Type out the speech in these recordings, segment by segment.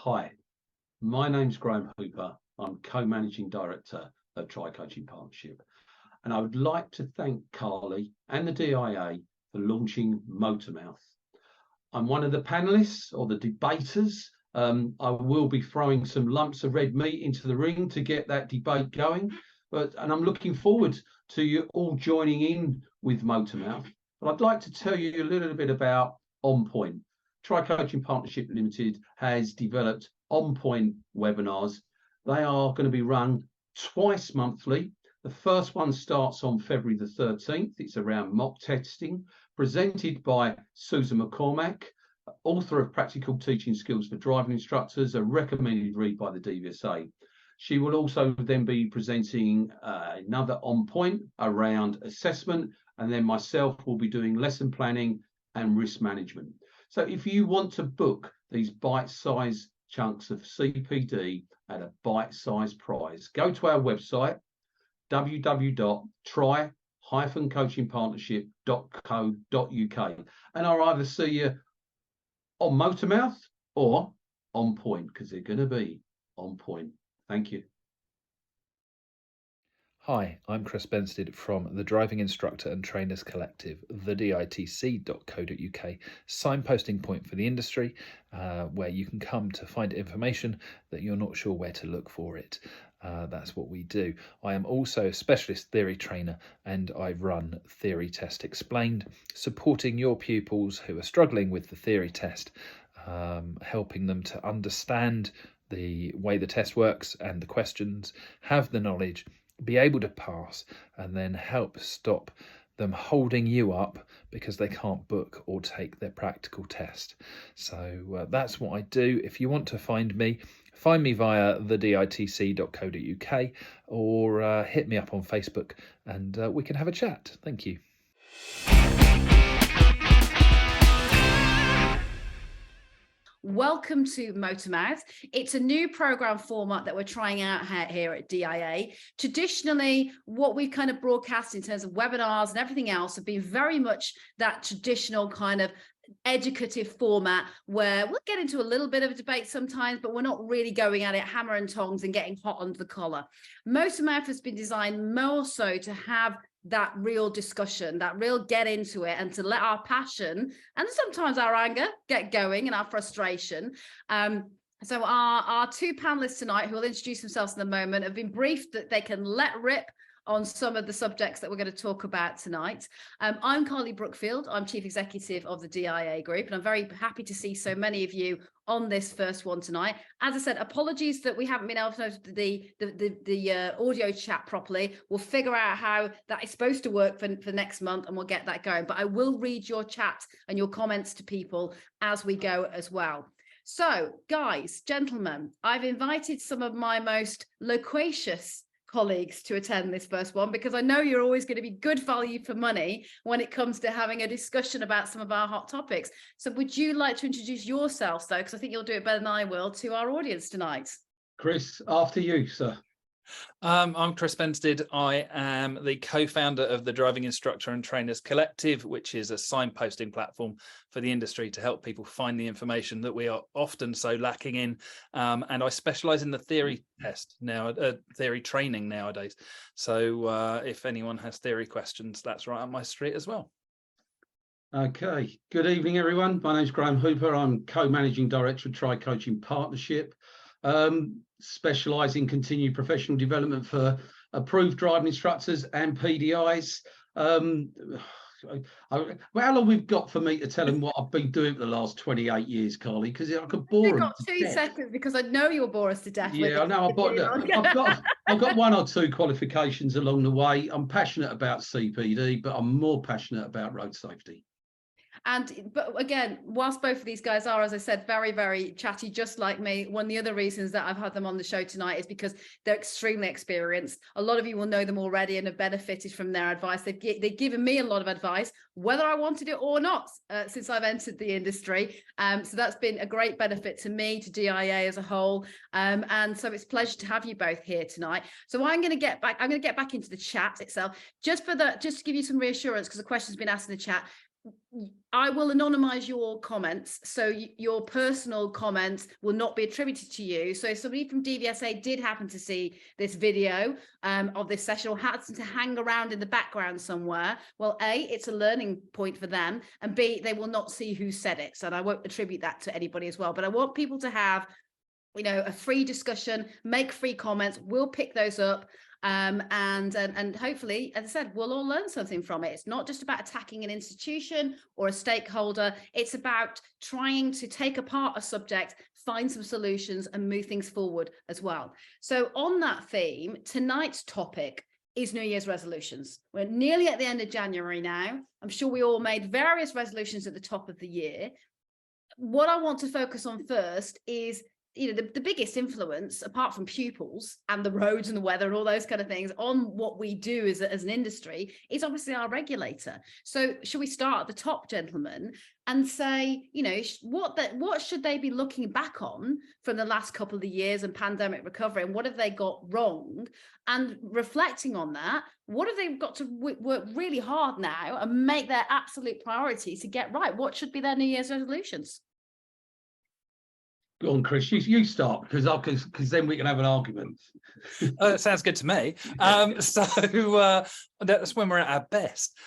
Hi, my name's Graham Hooper. I'm co-managing director of Tri Coaching Partnership, and I would like to thank Carly and the DIA for launching Motormouth. I'm one of the panelists or the debaters. I will be throwing some lumps of red meat into the ring to get that debate going, and I'm looking forward to you all joining in with Motormouth. But I'd like to tell you a little bit about On Point. Tri Coaching Partnership Limited has developed On Point webinars. They are going to be run twice monthly. The first one starts on February the 13th. It's around mock testing, presented by Susan McCormack, author of Practical Teaching Skills for Driving Instructors, a recommended read by the Dvsa. She will also then be presenting another On Point around assessment, and then myself will be doing lesson planning and risk management. So if you want to book these bite-sized chunks of CPD at a bite-sized price, go to our website, www.try-coachingpartnership.co.uk, and I'll either see you on Motormouth or On Point, because they're going to be on point. Thank you. Hi, I'm Chris Benstead from the Driving Instructor and Trainers Collective, the ditc.co.uk, signposting point for the industry, where you can come to find information that you're not sure where to look for it. That's what we do. I am also a specialist theory trainer, and I run Theory Test Explained, supporting your pupils who are struggling with the theory test, helping them to understand the way the test works and the questions, have the knowledge, be able to pass, and then help stop them holding you up because they can't book or take their practical test. So that's what I do. If you want to find me via theditc.co.uk or hit me up on Facebook and we can have a chat. Thank you. Welcome to Motormouth. It's a new program format that we're trying out here at DIA. Traditionally, what we've kind of broadcast in terms of webinars and everything else have been very much that traditional kind of educative format where we'll get into a little bit of a debate sometimes, but we're not really going at it hammer and tongs and getting hot under the collar. Motormouth has been designed more so to have that real discussion, that real get into it, and to let our passion and sometimes our anger get going and our frustration. So our two panelists tonight, who will introduce themselves in a moment, have been briefed that they can let rip on some of the subjects that we're going to talk about tonight. I'm Carly Brookfield. I'm Chief Executive of the DIA Group, and I'm very happy to see so many of you on this first one tonight. As I said, apologies that we haven't been able to notice the audio chat properly. We'll figure out how that is supposed to work for next month, and we'll get that going. But I will read your chat and your comments to people as we go as well. So, guys, gentlemen, I've invited some of my most loquacious colleagues to attend this first one, because I know you're always going to be good value for money when it comes to having a discussion about some of our hot topics. So would you like to introduce yourselves, though, because I think you'll do it better than I will, to our audience tonight? Chris, after you, sir. I'm Chris Benstead. I am the co-founder of the Driving Instructor and Trainers Collective, which is a signposting platform for the industry to help people find the information that we are often so lacking in. And I specialise in the theory test now, theory training nowadays. So if anyone has theory questions, that's right up my street as well. Okay, good evening, everyone. My name's Graham Hooper. I'm co-managing director of Tri Coaching Partnership. Specialise in continued professional development for approved driving instructors and PDIs. How long we've got for me to tell them what I've been doing for the last 28 years, Carly? Because I could bore them. You've got 2 seconds, because I know you'll bore us to death. Yeah, I know. I've got 1 or 2 qualifications along the way. I'm passionate about CPD, but I'm more passionate about road safety. But again, whilst both of these guys are, as I said, very, very chatty, just like me, one of the other reasons that I've had them on the show tonight is because they're extremely experienced. A lot of you will know them already and have benefited from their advice. They've given me a lot of advice, whether I wanted it or not, since I've entered the industry. So that's been a great benefit to me, to DIA as a whole. And so it's a pleasure to have you both here tonight. So I'm going to get back into the chat itself, just to give you some reassurance, because the question's been asked in the chat. I will anonymize your comments, so your personal comments will not be attributed to you. So if somebody from DVSA did happen to see this video of this session, or happens to hang around in the background somewhere, well, A, it's a learning point for them, and B, they will not see who said it. So I won't attribute that to anybody as well. But I want people to have, you know, a free discussion, make free comments. We'll pick those up. And hopefully, as I said, we'll all learn something from it. It's not just about attacking an institution or a stakeholder. It's about trying to take apart a subject, find some solutions, and move things forward as well. So on that theme, tonight's topic is New Year's resolutions. We're nearly at the end of January now. I'm sure we all made various resolutions at the top of the year. What I want to focus on first is, you know, the biggest influence, apart from pupils and the roads and the weather and all those kind of things, on what we do as an industry is obviously our regulator. So should we start at the top, gentlemen, and say, you know, what should they be looking back on from the last couple of years and pandemic recovery, and what have they got wrong? And reflecting on that, what have they got to work really hard now and make their absolute priority to get right? What should be their New Year's resolutions? Go on, Chris, you start, because then we can have an argument. Sounds good to me. That's when we're at our best.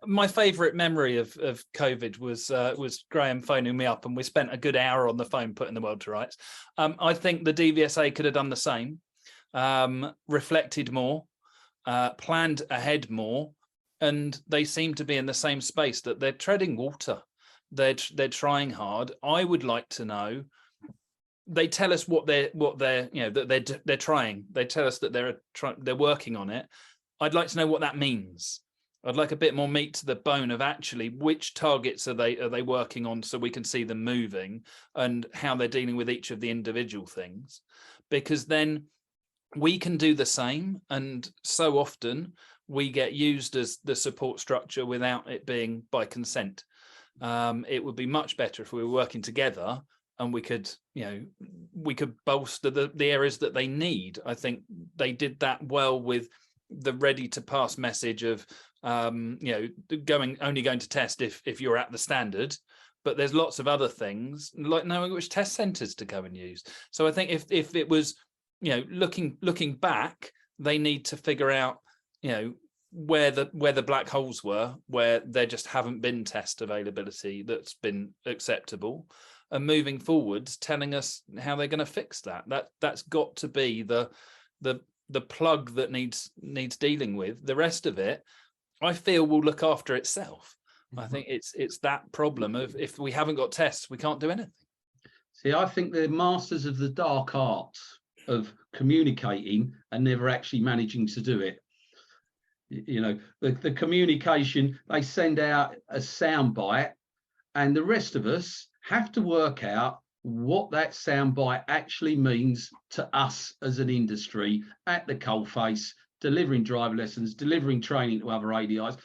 My favourite memory of COVID was Graham phoning me up, and we spent a good hour on the phone putting the world to rights. I think the DVSA could have done the same, reflected more, planned ahead more, and they seem to be in the same space, that they're treading water. They're trying hard. I would like to know. They tell us what they're you know, that they're trying. They tell us that they're working on it. I'd like to know what that means. I'd like a bit more meat to the bone of actually which targets are they working on, so we can see them moving, and how they're dealing with each of the individual things, because then we can do the same. And so often we get used as the support structure without it being by consent. It would be much better if we were working together, and we could bolster the areas that they need. I think they did that well with the ready to pass message of, only going to test if you're at the standard. But there's lots of other things, like knowing which test centers to go and use. So I think if it was, looking back, they need to figure out, where the black holes were, where there just haven't been test availability that's been acceptable, and moving forwards, telling us how they're going to fix that. That's got to be the plug that needs dealing with. The rest of it, I feel, will look after itself. I think it's that problem of, if we haven't got tests, we can't do anything. See, I think they're masters of the dark arts of communicating and never actually managing to do it. The communication, they send out a soundbite, and the rest of us have to work out what that soundbite actually means to us as an industry at the coalface, delivering driver lessons, delivering training to other ADIs.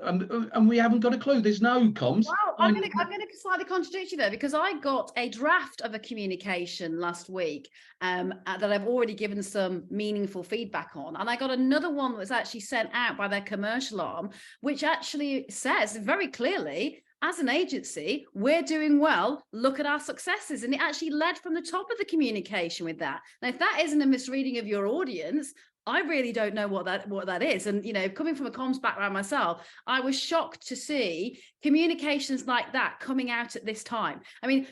And we haven't got a clue. There's no comms. Wow, I'm going to slightly contradict you there, because I got a draft of a communication last week that I've already given some meaningful feedback on, and I got another one that was actually sent out by their commercial arm, which actually says very clearly, as an agency, we're doing well. Look at our successes. And it actually led from the top of the communication with that. Now, if that isn't a misreading of your audience, I really don't know what that is. And, coming from a comms background myself, I was shocked to see communications like that coming out at this time. I mean,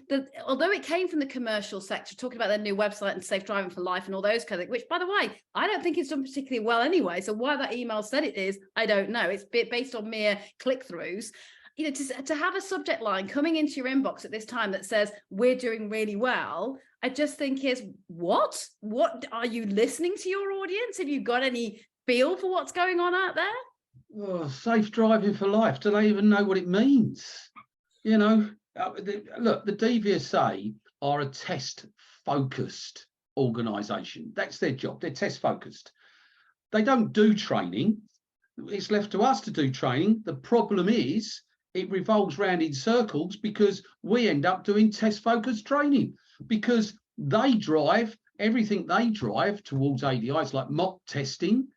although it came from the commercial sector, talking about their new website and safe driving for life and all those kind of things, which, by the way, I don't think it's done particularly well anyway. So why that email said it is, I don't know. It's based on mere click-throughs. To have a subject line coming into your inbox at this time that says we're doing really well, I just think is, what are you listening to your audience? Have you got any feel for what's going on out there? Oh, safe driving for life. Do they even know what it means? Look, the DVSA are a test-focused organisation. That's their job. They're test-focused. They don't do training. It's left to us to do training. The problem is, it revolves round in circles, because we end up doing test-focused training, because everything they drive towards ADIs, like mock testing,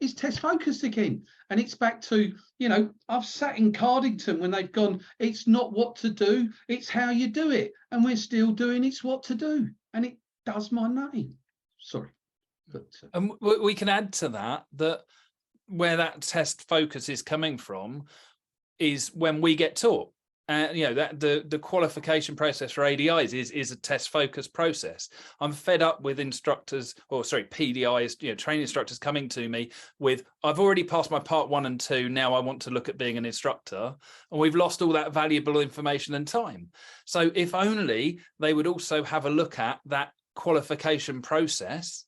is test focused again. And it's back to, you know, I've sat in Cardington when they've gone, it's not what to do, it's how you do it. And we're still doing it's what to do. And it does my name. Sorry. But, and we can add to that where that test focus is coming from is when we get taught. You know, that the qualification process for ADIs is a test focused process. I'm fed up with instructors, or sorry, PDIs, you know, training instructors coming to me with, I've already passed my part 1 and 2. Now I want to look at being an instructor, and we've lost all that valuable information and time. So if only they would also have a look at that qualification process.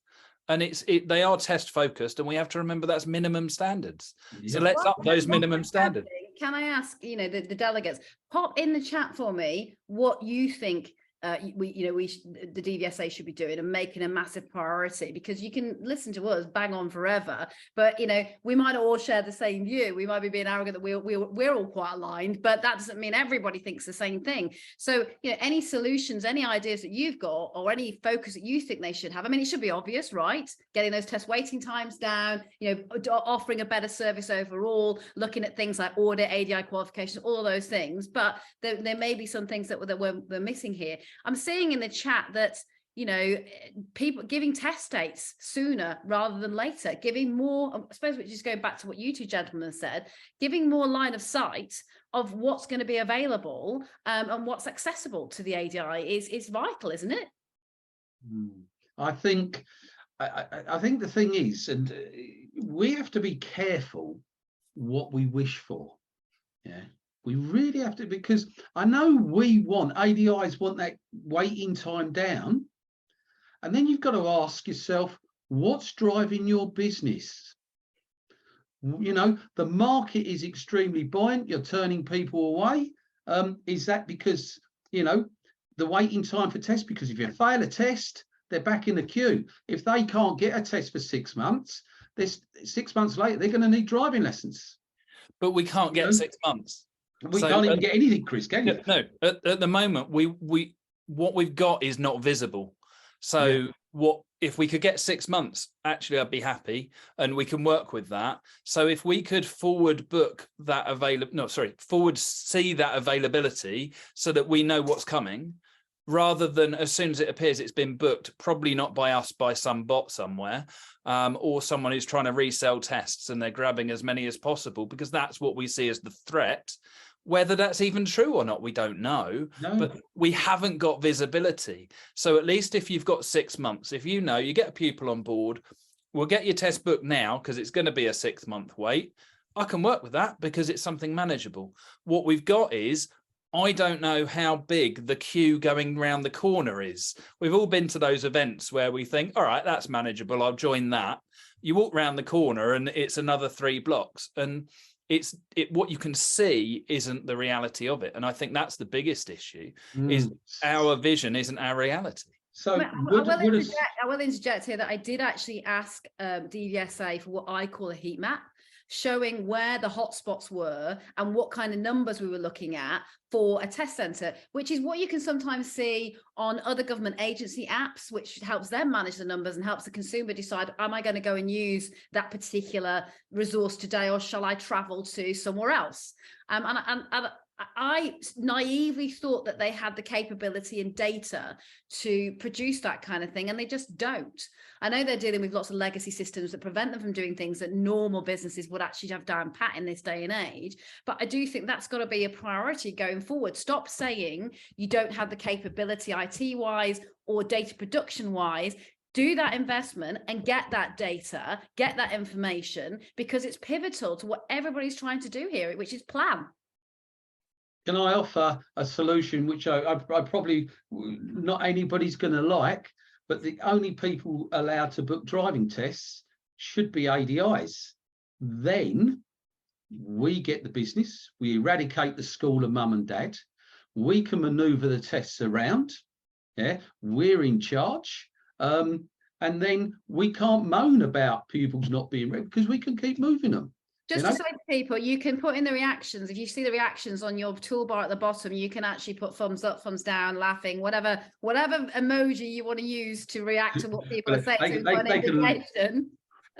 And they are test focused, and we have to remember that's minimum standards. Yeah. So let's up those minimum standards. Can I ask, you know, the delegates, pop in the chat for me what you think the Dvsa should be doing and making a massive priority, because you can listen to us bang on forever, but you know, we might all share the same view. We might be being arrogant that we're all quite aligned, but that doesn't mean everybody thinks the same thing. So, you know, any solutions, any ideas that you've got, or any focus that you think they should have. I mean, it should be obvious, right? Getting those test waiting times down, you know, offering a better service overall, looking at things like audit, ADI qualifications, all of those things. But there may be some things that we're missing here. I'm seeing in the chat that, you know, people giving test dates sooner rather than later, giving more, I suppose, which is going back to what you two gentlemen said, giving more line of sight of what's going to be available and what's accessible to the ADI is vital, isn't it? I think the thing is, and we have to be careful what we wish for. Yeah. We really have to, because I know ADIs want that waiting time down. And then you've got to ask yourself, what's driving your business? You know, the market is extremely buoyant. You're turning people away. Is that because, you know, the waiting time for tests? Because if you fail a test, they're back in the queue. If they can't get a test for 6 months, 6 months later, they're going to need driving lessons. But we can't get 6 months. We can't even get anything, Chris, can you? No, at the moment, what we've got is not visible. So yeah. What if we could get 6 months? Actually, I'd be happy, and we can work with that. So if we could forward see that availability so that we know what's coming, rather than as soon as it appears it's been booked, probably not by us, by some bot somewhere, or someone who's trying to resell tests and they're grabbing as many as possible, because that's what we see as the threat. Whether that's even true or not, we don't know, but we haven't got visibility. So at least if you've got 6 months, if you know you get a pupil on board, we'll get your test booked now because it's going to be a 6 month wait. I can work with that because it's something manageable. What we've got is, I don't know how big the queue going round the corner is. We've all been to those events where we think, all right, that's manageable, I'll join that. You walk round the corner and it's another 3 blocks. And what you can see isn't the reality of it. And I think that's the biggest issue, is our vision isn't our reality. So I will interject here that I did actually ask Dvsa for what I call a heat map, showing where the hotspots were and what kind of numbers we were looking at for a test center, which is what you can sometimes see on other government agency apps, which helps them manage the numbers and helps the consumer decide, am I going to go and use that particular resource today, or shall I travel to somewhere else? And I naively thought that they had the capability and data to produce that kind of thing, and they just don't. I know they're dealing with lots of legacy systems that prevent them from doing things that normal businesses would actually have down pat in this day and age. But I do think that's got to be a priority going forward. Stop saying you don't have the capability IT-wise or data production-wise. Do that investment and get that data, get that information, because it's pivotal to what everybody's trying to do here, which is plan. Can I offer a solution which I probably not anybody's going to like, but the only people allowed to book driving tests should be ADIs. Then we get the business, we eradicate the school of mum and dad, we can manoeuvre the tests around, yeah, we're in charge, and then we can't moan about pupils not being read because we can keep moving them. Just to say to people, you can put in the reactions. If you see the reactions on your toolbar at the bottom, you can actually put thumbs up, thumbs down, laughing, whatever emoji you want to use to react to what people are saying.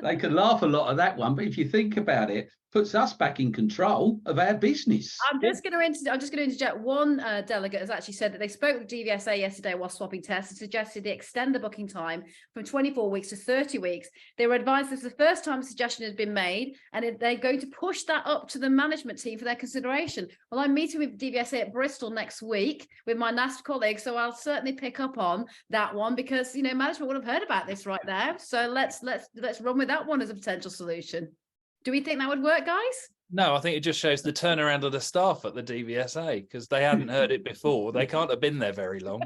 They could laugh a lot at that one, but if you think about it, puts us back in control of our business. I'm just going to interject. One delegate has actually said that they spoke with Dvsa yesterday while swapping tests and suggested they extend the booking time from 24 weeks to 30 weeks. They were advised this is the first time a suggestion has been made, and they're going to push that up to the management team for their consideration. Well, I'm meeting with Dvsa at Bristol next week with my NAST colleagues, so I'll certainly pick up on that one, because management would have heard about this right there. So let's run with that one as a potential solution. Do we think that would work, guys? No, I think it just shows the turnaround of the staff at the DVSA, because they hadn't heard it before. They can't have been there very long.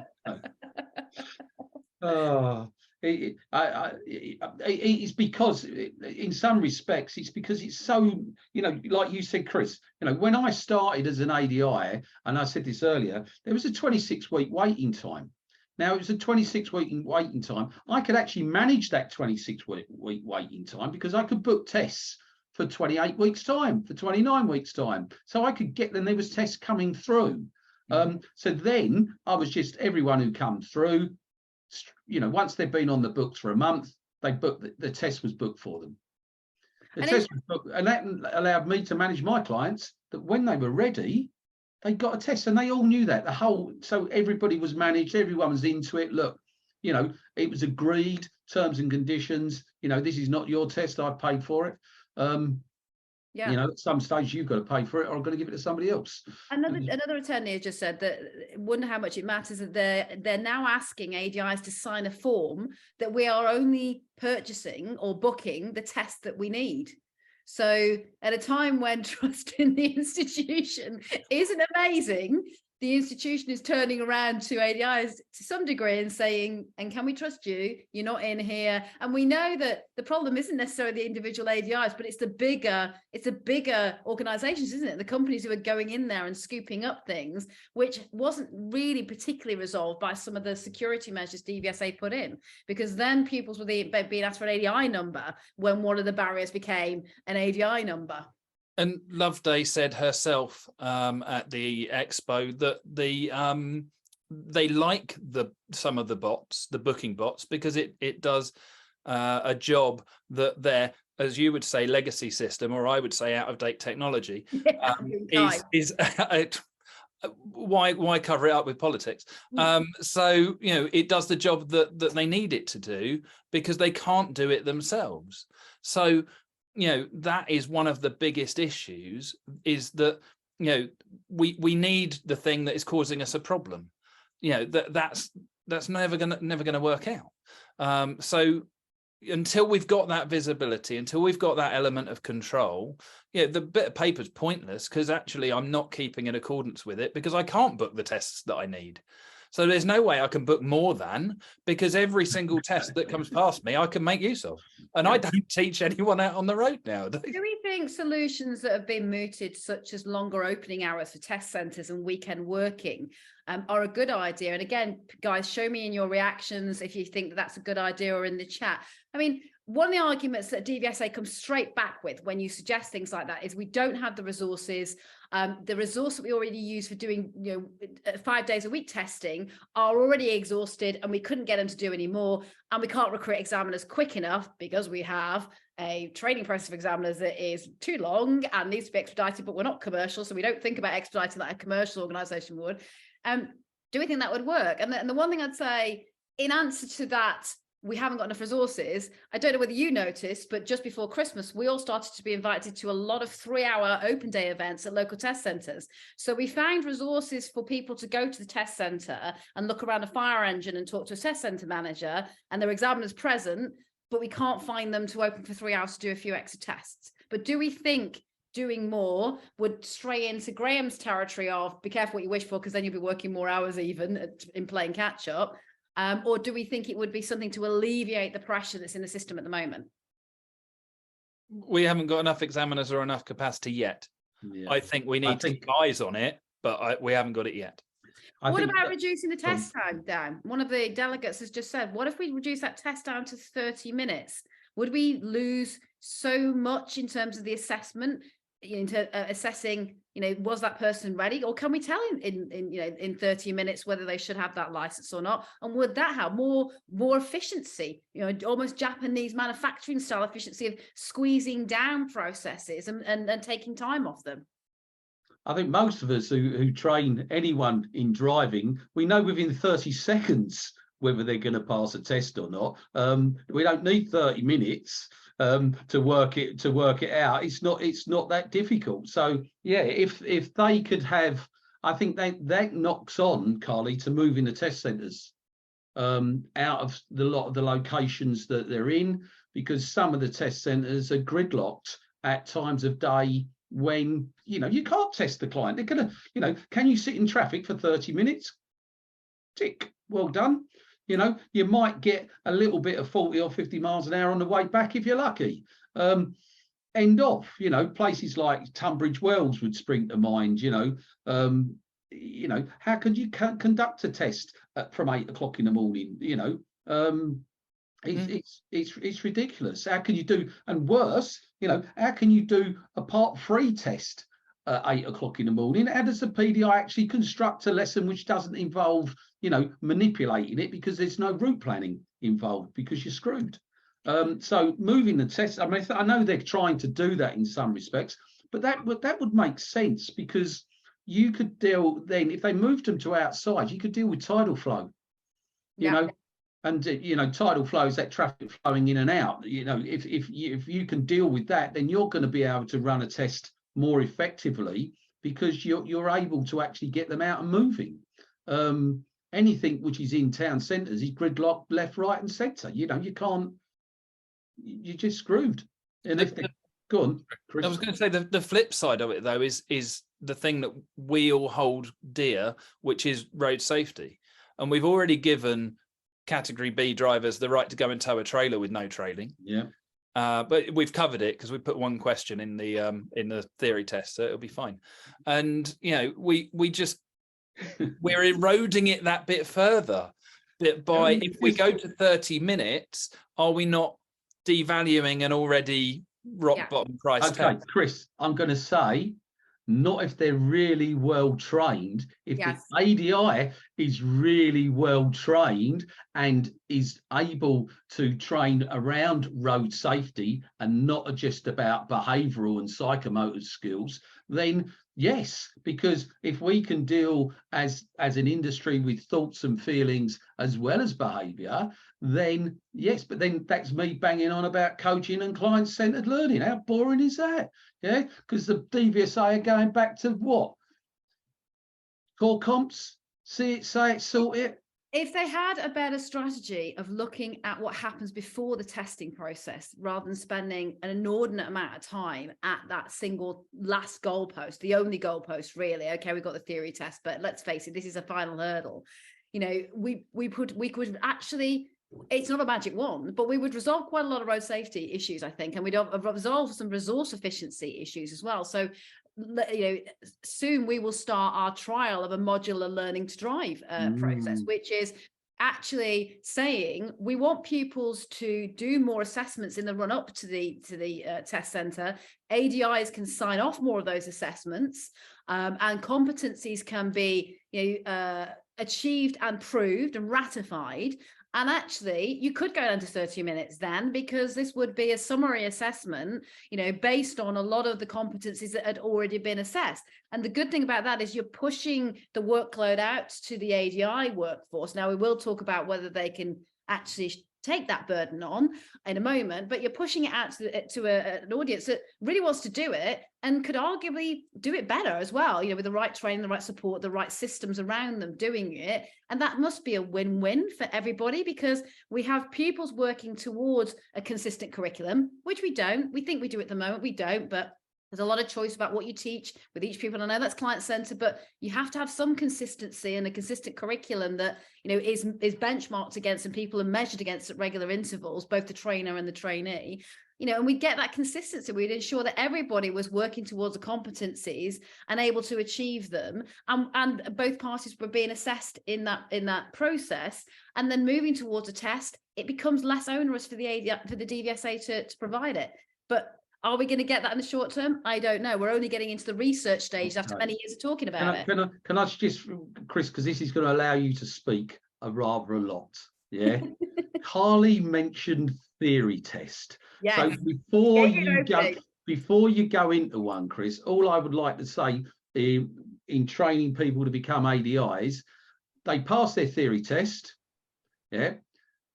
It's because, in some respects, it's because it's so, like you said, Chris, when I started as an ADI, and I said this earlier, there was a 26-week waiting time. Now, it was a 26-week waiting time. I could actually manage that 26-week waiting time because I could book tests for 28 weeks time, for 29 weeks time. So I could get them, there was tests coming through. So then I was just, everyone who come through, once they've been on the books for a month, they booked, the test was booked for them. The test was booked, and that allowed me to manage my clients that when they were ready, they got a test, and they all knew that. So everybody was managed, everyone was into it. Look, it was agreed, terms and conditions, this is not your test, I paid for it. At some stage you've got to pay for it, or I'm going to give it to somebody else. Another attorney has just said that, wonder how much it matters that they're now asking ADIs to sign a form that we are only purchasing or booking the test that we need. So at a time when trust in the institution isn't amazing, the institution is turning around to ADIs to some degree and saying, and can we trust you? You're not in here. And we know that the problem isn't necessarily the individual ADIs, but it's the bigger organizations, isn't it? The companies who are going in there and scooping up things, which wasn't really particularly resolved by some of the security measures DVSA put in, because then pupils were being asked for an ADI number when one of the barriers became an ADI number. And Loveday said herself at the expo that they like some of the bots, the booking bots, because it does a job that their, as you would say, legacy system, or I would say out of date technology, is why cover it up with politics? So it does the job that they need it to do, because they can't do it themselves. So that is one of the biggest issues, is that we need the thing that is causing us a problem. That's never gonna work out. So until we've got that visibility, until we've got that element of control, the bit of paper's pointless, because actually I'm not keeping in accordance with it, because I can't book the tests that I need. So there's no way I can book more than, because every single test that comes past me, I can make use of. And I don't teach anyone out on the road now. Do we think solutions that have been mooted, such as longer opening hours for test centres and weekend working, are a good idea? And again, guys, show me in your reactions if you think that that's a good idea, or in the chat. I mean, one of the arguments that DVSA comes straight back with when you suggest things like that is we don't have the resources. The resource that we already use for doing 5 days a week testing are already exhausted, and we couldn't get them to do any more, and we can't recruit examiners quick enough because we have a training process of examiners that is too long and needs to be expedited, but we're not commercial, so we don't think about expediting like a commercial organization would. Do we think that would work? And the one thing I'd say in answer to that, we haven't got enough resources. I don't know whether you noticed, but just before Christmas, we all started to be invited to a lot of 3-hour open day events at local test centres. So we found resources for people to go to the test centre and look around a fire engine and talk to a test centre manager, and there are examiners present, but we can't find them to open for 3 hours to do a few extra tests. But do we think doing more would stray into Graham's territory of be careful what you wish for, because then you'll be working more hours even in playing catch up? Or do we think it would be something to alleviate the pressure that's in the system at the moment? We haven't got enough examiners or enough capacity yet. Yeah. I think we need to keep eyes on it, but we haven't got it yet. What about reducing the test time down? One of the delegates has just said, what if we reduce that test down to 30 minutes? Would we lose so much in terms of the assessment? into assessing, was that person ready, or can we tell in 30 minutes whether they should have that license or not? And would that have more efficiency, almost Japanese manufacturing style efficiency of squeezing down processes and taking time off them? I think most of us who train anyone in driving, we know within 30 seconds whether they're going to pass a test or not. We don't need 30 minutes to work it out. It's not that difficult. So yeah, if they could have, I think that knocks on, Carly, to moving the test centres out of the lot of the locations that they're in, because some of the test centres are gridlocked at times of day when you can't test the client. They're gonna, can you sit in traffic for 30 minutes? Tick, well done. You might get a little bit of 40 or 50 miles an hour on the way back if you're lucky. End off, places like Tunbridge Wells would spring to mind. How could you conduct a test from 8 o'clock in the morning? It's ridiculous. How can you do, and worse, how can you do a Part 3 test at 8 o'clock in the morning? How does the PDI actually construct a lesson which doesn't involve, manipulating it, because there's no route planning involved, because you're screwed? So moving the test, I know they're trying to do that in some respects, but that would make sense, because you could deal then, if they moved them to outside, you could deal with tidal flow, and tidal flow is that traffic flowing in and out. If you can deal with that, then you're going to be able to run a test more effectively, because you're able to actually get them out and moving. Anything which is in town centres is gridlocked left, right, and centre. You can't. You're just screwed. And if they go on, Chris. I was going to say the flip side of it though is the thing that we all hold dear, which is road safety, and we've already given Category B drivers the right to go and tow a trailer with no trailing. Yeah. But we've covered it because we put one question in the theory test, so it'll be fine. And we just we're eroding it that bit further. If we go to 30 minutes, are we not devaluing an already rock bottom price? Okay, test? Chris, I'm going to say, not if they're really well trained. If the ADI is really well trained and is able to train around road safety and not just about behavioural and psychomotor skills, then yes, because if we can deal as an industry with thoughts and feelings as well as behaviour, then yes, but then that's me banging on about coaching and client-centred learning. How boring is that? Yeah, because the Dvsa are going back to what? Core comps? See it, say it, sort it. If they had a better strategy of looking at what happens before the testing process, rather than spending an inordinate amount of time at that single last goalpost, the only goalpost really. Okay, we've got the theory test, but let's face it, this is a final hurdle. We could actually, it's not a magic wand, but we would resolve quite a lot of road safety issues, I think, and we'd resolve some resource efficiency issues as well. So soon we will start our trial of a modular learning to drive process, which is actually saying we want pupils to do more assessments in the run up to the test centre. ADIs can sign off more of those assessments, and competencies can be achieved and proved and ratified. And actually, you could go down to 30 minutes then, because this would be a summary assessment, based on a lot of the competencies that had already been assessed. And the good thing about that is you're pushing the workload out to the ADI workforce. Now, we will talk about whether they can actually take that burden on in a moment, but you're pushing it out to an audience that really wants to do it and could arguably do it better as well, with the right training, the right support, the right systems around them doing it. And that must be a win-win for everybody, because we have pupils working towards a consistent curriculum, which we don't. We think we do at the moment, we don't, but there's a lot of choice about what you teach with each pupil. I know that's client-centered, but you have to have some consistency and a consistent curriculum that, is benchmarked against and people are measured against at regular intervals, both the trainer and the trainee. And we get that consistency. We'd ensure that everybody was working towards the competencies and able to achieve them. And both parties were being assessed in that process. And then moving towards a test, it becomes less onerous for the Dvsa to provide it. But Are we going to get that in the short term? I don't know. We're only getting into the research stage after Okay. many years of talking about it. Can I just, Chris, because this is going to allow you to speak rather a lot. Yeah. Carly mentioned theory test. Yes. So before you go into one, Chris, all I would like to say in training people to become ADIs, they pass their theory test. Yeah.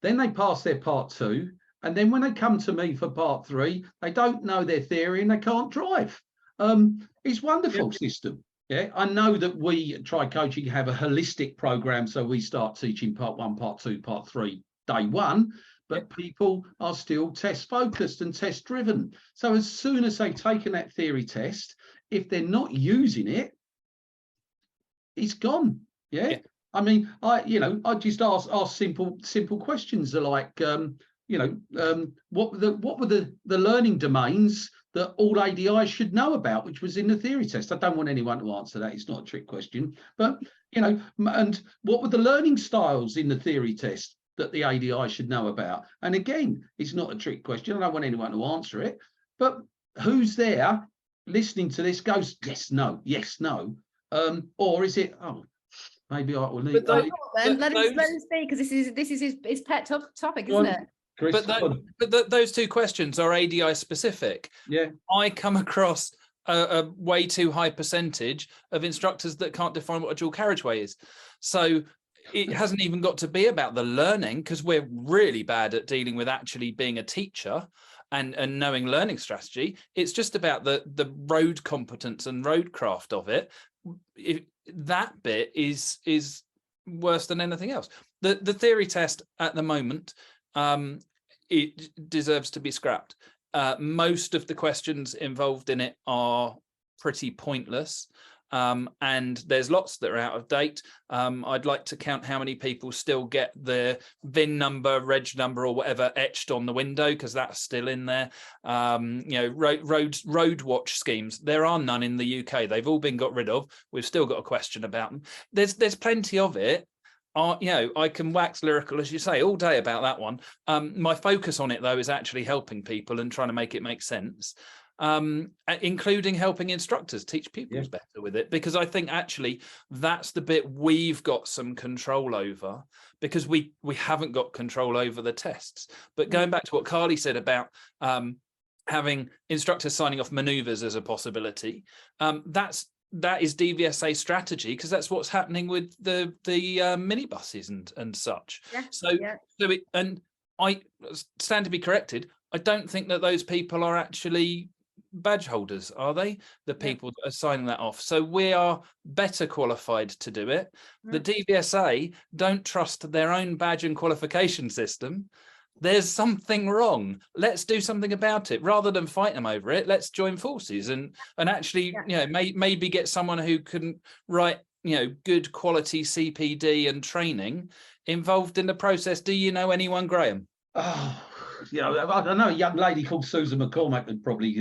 Then they pass their part 2. And then when they come to me for part 3, they don't know their theory and they can't drive. It's a wonderful system. Yeah, I know that we at Try Coaching have a holistic program, so we start teaching part 1, part 2, part 3 day 1, but people are still test focused and test driven. So as soon as they've taken that theory test, if they're not using it, it's gone. Yeah. I mean, I just ask simple questions like, what were the learning domains that all ADIs should know about, which was in the theory test. I don't want anyone to answer that. It's not a trick question. But, and what were the learning styles in the theory test that the ADI should know about? And again, it's not a trick question. I don't want anyone to answer it. But who's there listening to this goes, yes, no, or is it, maybe I will need. Let him speak, because this is his pet topic, isn't it? Chris, but those two questions are ADI specific. Yeah, I come across a way too high percentage of instructors that can't define what a dual carriageway is. So it hasn't even got to be about the learning, because we're really bad at dealing with actually being a teacher and knowing learning strategy. It's just about the road competence and roadcraft of it. That bit is worse than anything else. The theory test at the moment, it deserves to be scrapped. Most of the questions involved in it are pretty pointless, and there's lots that are out of date. I'd like to count how many people still get the VIN number, reg number, or whatever etched on the window, because that's still in there. Road watch schemes, there are none in the UK. They've all been got rid of. We've still got a question about them. There's plenty of it. I can wax lyrical, as you say, all day about that one. My focus on it, though, is actually helping people and trying to make it make sense, including helping instructors teach pupils better with it, because I think actually that's the bit we've got some control over, because we haven't got control over the tests. But going back to what Carly said about having instructors signing off manoeuvres as a possibility, that is Dvsa strategy, because that's what's happening with the minibuses and such. I stand to be corrected. I don't think that those people are actually badge holders, are they? The people that are signing that off. So we are better qualified to do it. The Dvsa don't trust their own badge and qualification system. There's something wrong. Let's do something about it. Rather than fight them over it, let's join forces and actually, maybe get someone who can write, good quality CPD and training involved in the process. Do you know anyone, Graham? Oh, I know a young lady called Susan McCormack would probably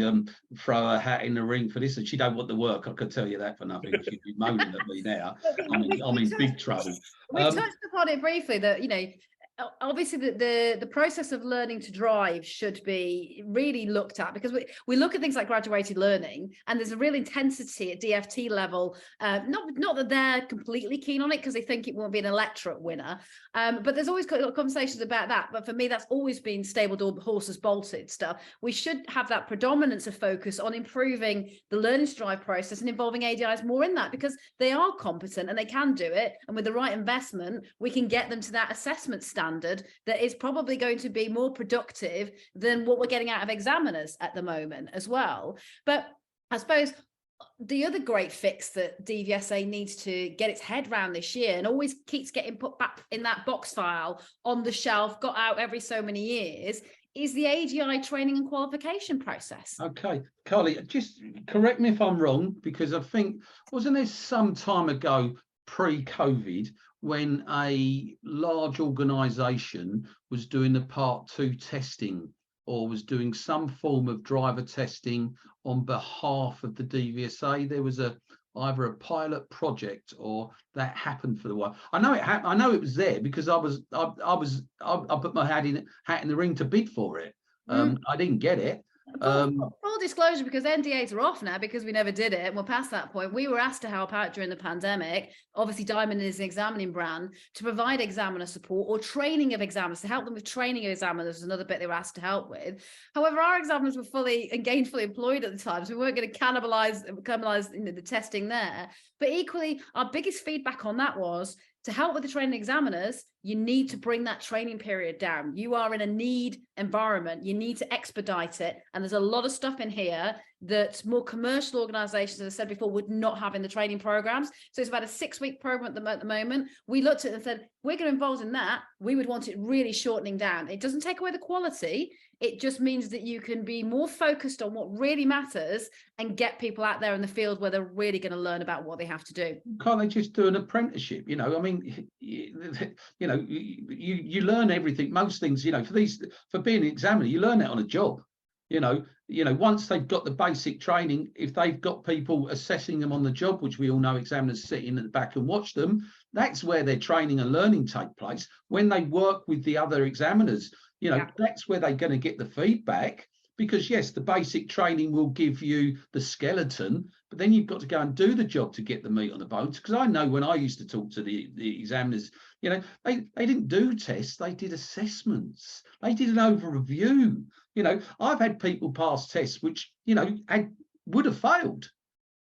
throw her hat in the ring for this, and she don't want the work. I could tell you that for nothing. She'd be moaning at me now. I'm in big trouble. We've touched upon it briefly that, obviously the process of learning to drive should be really looked at, because we look at things like graduated learning, and there's a real intensity at DFT level, not that they're completely keen on it because they think it won't be an electorate winner, but there's always conversations about that. But for me, that's always been stable door horses bolted stuff. We should have that predominance of focus on improving the learning to drive process and involving ADIs more in that, because they are competent and they can do it, and with the right investment we can get them to that assessment standard that is probably going to be more productive than what we're getting out of examiners at the moment as well. But I suppose the other great fix that Dvsa needs to get its head around this year, and always keeps getting put back in that box file on the shelf, got out every so many years, is the ADI training and qualification process. Okay, Carly, just correct me if I'm wrong, because I think, wasn't there some time ago, pre-COVID, when a large organisation was doing the part 2 testing, or was doing some form of driver testing on behalf of the Dvsa? There was either a pilot project, or that happened for the while. I know it happened. I know it was there because I put my hat in the ring to bid for it. I didn't get it, Full disclosure, because NDAs are off now because we never did it and we're past that point. We were asked to help out during the pandemic. Obviously, Diamond is an examining brand, to provide examiner support or training of examiners, to help them with training of examiners is another bit they were asked to help with. However, our examiners were fully and gainfully employed at the time, so we weren't going to cannibalize the testing there. But equally, our biggest feedback on that was, to help with the training examiners, you need to bring that training period down. You are in a need environment. You need to expedite it. And there's a lot of stuff in here that more commercial organizations, as I said before, would not have in the training programs. So it's about a 6-week program at the moment. We looked at it and said, we're going to involve in that. We would want it really shortening down. It doesn't take away the quality. It just means that you can be more focused on what really matters and get people out there in the field where they're really going to learn about what they have to do. Can't they just do an apprenticeship? You know, I mean, you know, you learn everything, most things, you know, for being an examiner, you learn that on a job. You know, once they've got the basic training, if they've got people assessing them on the job, which we all know examiners sit in at the back and watch them, that's where their training and learning take place. When they work with the other examiners, you know, that's where they're going to get the feedback. Because yes, the basic training will give you the skeleton, but then you've got to go and do the job to get the meat on the bones. Because I know when I used to talk to the examiners, you know, they didn't do tests, they did assessments. They did an over-review. You know, I've had people pass tests which, you know, would have failed,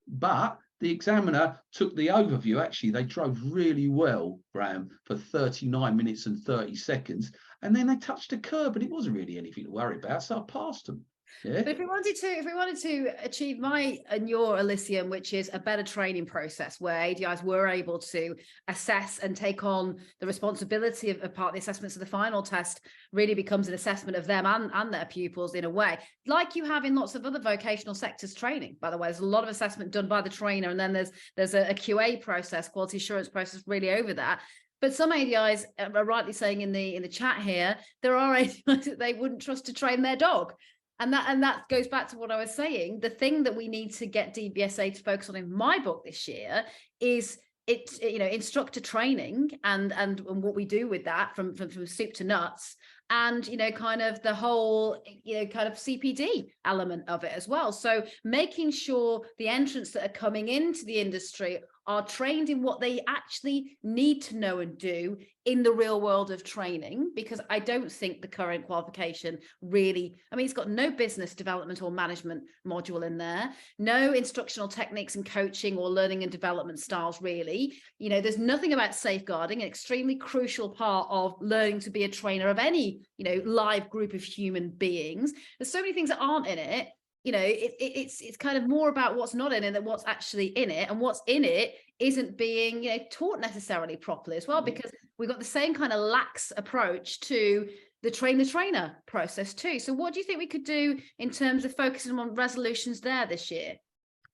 but the examiner took the overview. Actually, they drove really well, Graham, for 39 minutes and 30 seconds. And then they touched a curb and it wasn't really anything to worry about. So I passed them. Yeah. But if we wanted to achieve my and your Elysium, which is a better training process where ADIs were able to assess and take on the responsibility of part of the assessment, so the final test really becomes an assessment of them and their pupils in a way, like you have in lots of other vocational sectors training. By the way, there's a lot of assessment done by the trainer, and then there's a QA process, quality assurance process, really over that. But some ADIs are rightly saying in the chat here, there are ADIs that they wouldn't trust to train their dog. And that goes back to what I was saying. The thing that we need to get Dvsa to focus on in my book this year is instructor training and what we do with that from soup to nuts, and kind of the whole kind of CPD element of it as well. So making sure the entrants that are coming into the industry are trained in what they actually need to know and do in the real world of training, because I don't think the current qualification really, I mean, it's got no business development or management module in there, no instructional techniques and coaching or learning and development styles really. There's nothing about safeguarding, an extremely crucial part of learning to be a trainer of any, live group of human beings. There's so many things that aren't in it. It's kind of more about what's not in it than what's actually in it, and what's in it isn't being taught necessarily properly as well, because we've got the same kind of lax approach to the trainer process too. So what do you think we could do in terms of focusing on resolutions there this year,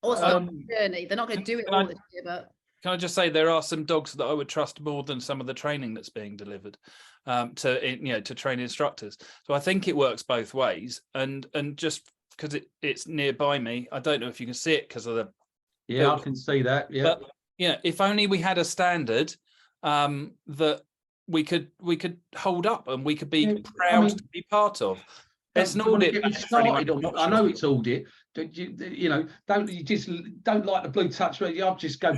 or start the journey? They're not going to do it all this year, but can I just say there are some dogs that I would trust more than some of the training that's being delivered to train instructors. So I think it works both ways, and just because it's nearby me, I don't know if you can see it because of the I can see that. But if only we had a standard that we could hold up and we could be proud to be part of. It's an audit. I know it's audit. Don't like the blue touch. I'll just go.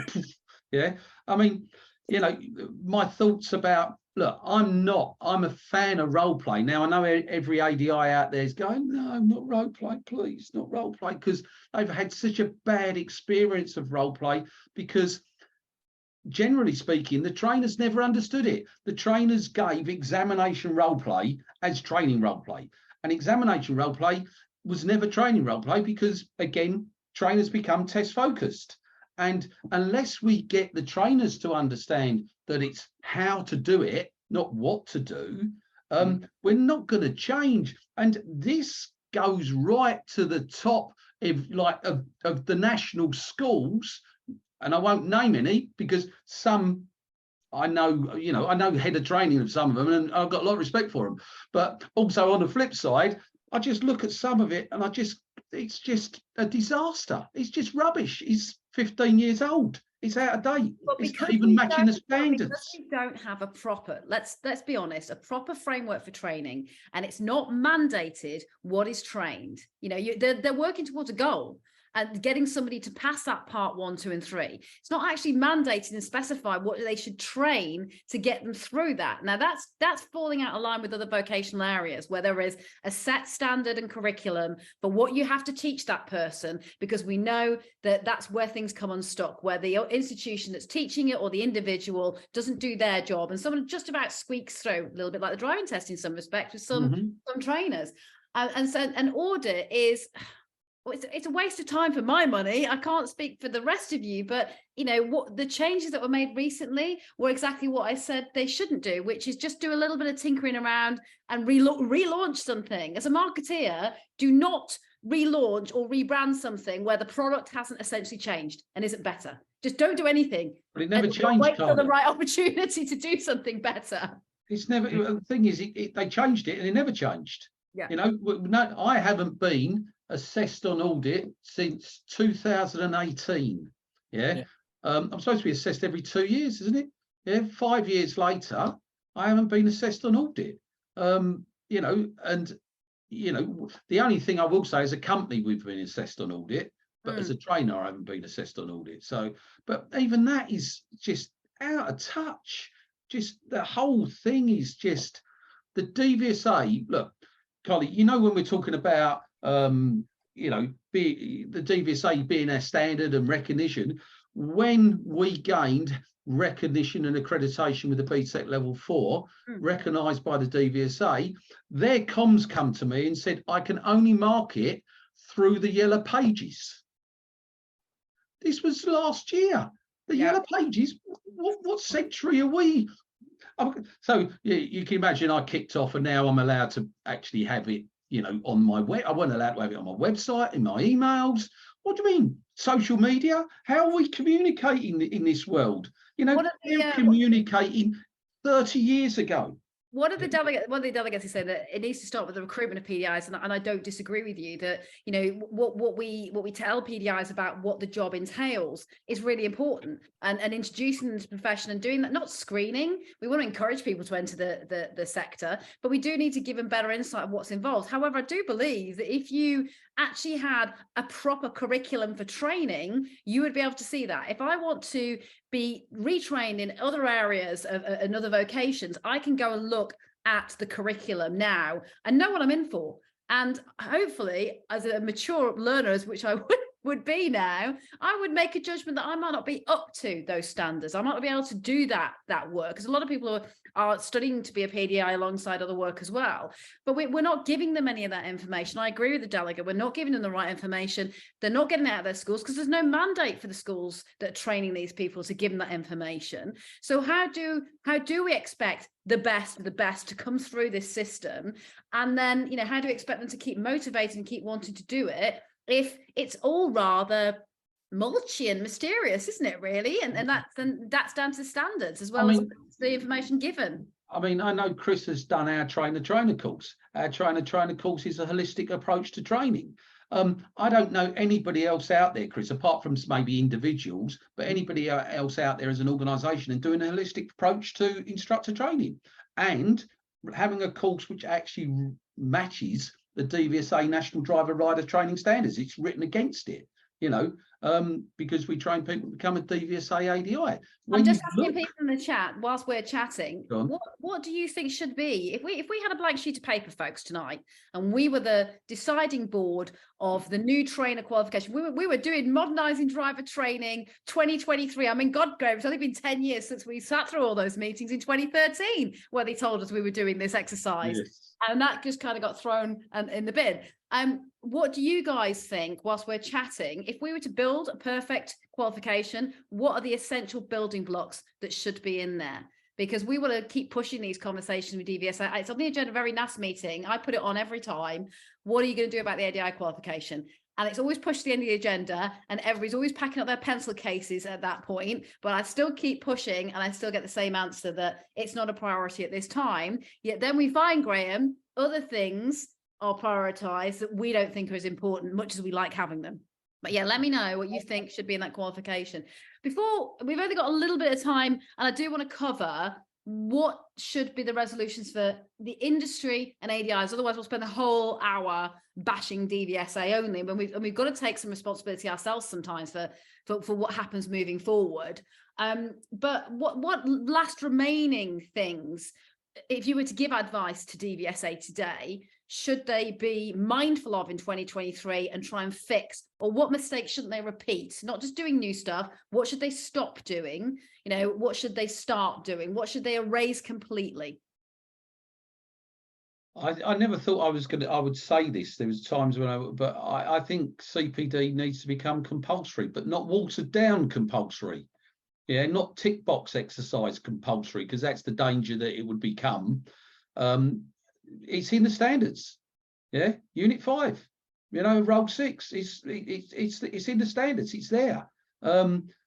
Yeah. I mean, my thoughts about. Look, I'm a fan of role play. Now, I know every ADI out there is going, no, not role play, please, not role play, because they've had such a bad experience of role play, because generally speaking, the trainers never understood it. The trainers gave examination role play as training role play, and examination role play was never training role play, because, again, trainers become test focused. And unless we get the trainers to understand that it's how to do it, not what to do, we're not going to change. And this goes right to the top of the national schools. And I won't name any, because some I know head of training of some of them, and I've got a lot of respect for them. But also on the flip side, I just look at some of it and it's just a disaster. It's just rubbish. He's 15 years old. it's out of date. But It's because not even we matching the don't- because standards. we don't have a proper, let's be honest, a proper framework for training, and it's not mandated what is trained. You know, they're working towards a goal and getting somebody to pass that part 1, 2, and 3. It's not actually mandated and specify what they should train to get them through that. Now that's falling out of line with other vocational areas where there is a set standard and curriculum for what you have to teach that person, because we know that that's where things come unstuck, where the institution that's teaching it or the individual doesn't do their job, and someone just about squeaks through, a little bit like the driving test in some respects with some trainers. And so an audit is, it's a waste of time for my money. I can't speak for the rest of you, but you know what, the changes that were made recently were exactly what I said they shouldn't do, which is just do a little bit of tinkering around and relaunch something. As a marketeer, do not relaunch or rebrand something where the product hasn't essentially changed and isn't better. Just don't do anything. But it never changed. Wait for the right opportunity to do something better. It's never. The thing is, they changed it and it never changed. Yeah. You know, no, I haven't been assessed on audit since 2018. Yeah. I'm supposed to be assessed every 2 years, isn't it? Yeah. 5 years later, I haven't been assessed on audit. You know, and you know, the only thing I will say, as a company, we've been assessed on audit, but as a trainer, I haven't been assessed on audit. So, but even that is just out of touch. Just the whole thing is just the Dvsa. Look, Carly, you know, when we're talking about you know, the Dvsa being our standard and recognition, when we gained recognition and accreditation with the BTEC level 4, recognised by the Dvsa, their comms come to me and said, I can only mark it through the yellow pages. This was last year. The yellow pages, what century are we? So you can imagine I kicked off and now I'm allowed to actually have it, you know, on my web. I wasn't allowed to have it on my website, in my emails. What do you mean? Social media? How are we communicating in this world? You know, they're communicating 30 years ago. One of the delegates is saying that it needs to start with the recruitment of PDIs, and I don't disagree with you that, you know, what we tell PDIs about what the job entails is really important, and introducing them to the profession and doing that, not screening. We want to encourage people to enter the sector, but we do need to give them better insight of what's involved. However, I do believe that if you actually had a proper curriculum for training, you would be able to see that. If I want to be retrained in other areas and other vocations, I can go and look at the curriculum now and know what I'm in for. And hopefully, as a mature learner, which I would be now, I would make a judgment that I might not be up to those standards. I might not be able to do that work, because a lot of people are studying to be a PDI alongside other work as well. But we're not giving them any of that information. I agree with the delegate. We're not giving them the right information. They're not getting it out of their schools because there's no mandate for the schools that are training these people to give them that information. So how do we expect the best to come through this system? And then, you know, how do we expect them to keep motivated and keep wanting to do it if it's all rather mulchy and mysterious, isn't it, really? And that's down to standards as well as the information given. I mean, I know Chris has done our trainer course. Our trainer course is a holistic approach to training. I don't know anybody else out there, Chris, apart from maybe individuals, but anybody else out there as an organisation and doing a holistic approach to instructor training and having a course which actually matches the Dvsa National Driver Rider Training Standards. It's written against it, you know, because we train people to become a Dvsa ADI. I'm just asking people in the chat whilst we're chatting, what do you think should be, if we had a blank sheet of paper, folks, tonight, and we were the deciding board of the new trainer qualification, we were doing modernising driver training 2023. I mean, God grave, it's only been 10 years since we sat through all those meetings in 2013 where they told us we were doing this exercise. Yes. And that just kind of got thrown in the bin. What do you guys think, whilst we're chatting, if we were to build a perfect qualification, what are the essential building blocks that should be in there? Because we want to keep pushing these conversations with Dvsa. It's on the agenda, very NAS meeting. I put it on every time. What are you going to do about the ADI qualification? And it's always pushed to the end of the agenda, and everybody's always packing up their pencil cases at that point. But I still keep pushing, and I still get the same answer that it's not a priority at this time. Yet then we find, Graham, other things are prioritised that we don't think are as important, much as we like having them. But yeah, let me know what you think should be in that qualification. Before, we've only got a little bit of time, and I do want to cover what should be the resolutions for the industry and ADIs. Otherwise, we'll spend the whole hour bashing DVSA only. And we've got to take some responsibility ourselves sometimes for what happens moving forward. But what last remaining things, if you were to give advice to DVSA today, should they be mindful of in 2023 and try and fix, or what mistakes shouldn't they repeat? Not just doing new stuff. What should they stop doing? You know, what should they start doing? What should they erase completely? I never thought I would say this. There was times when I think CPD needs to become compulsory, but not watered down compulsory. Yeah, not tick box exercise compulsory, because that's the danger that it would become. It's in the standards. Yeah, Unit 5, Role 6. It's in the standards. It's there.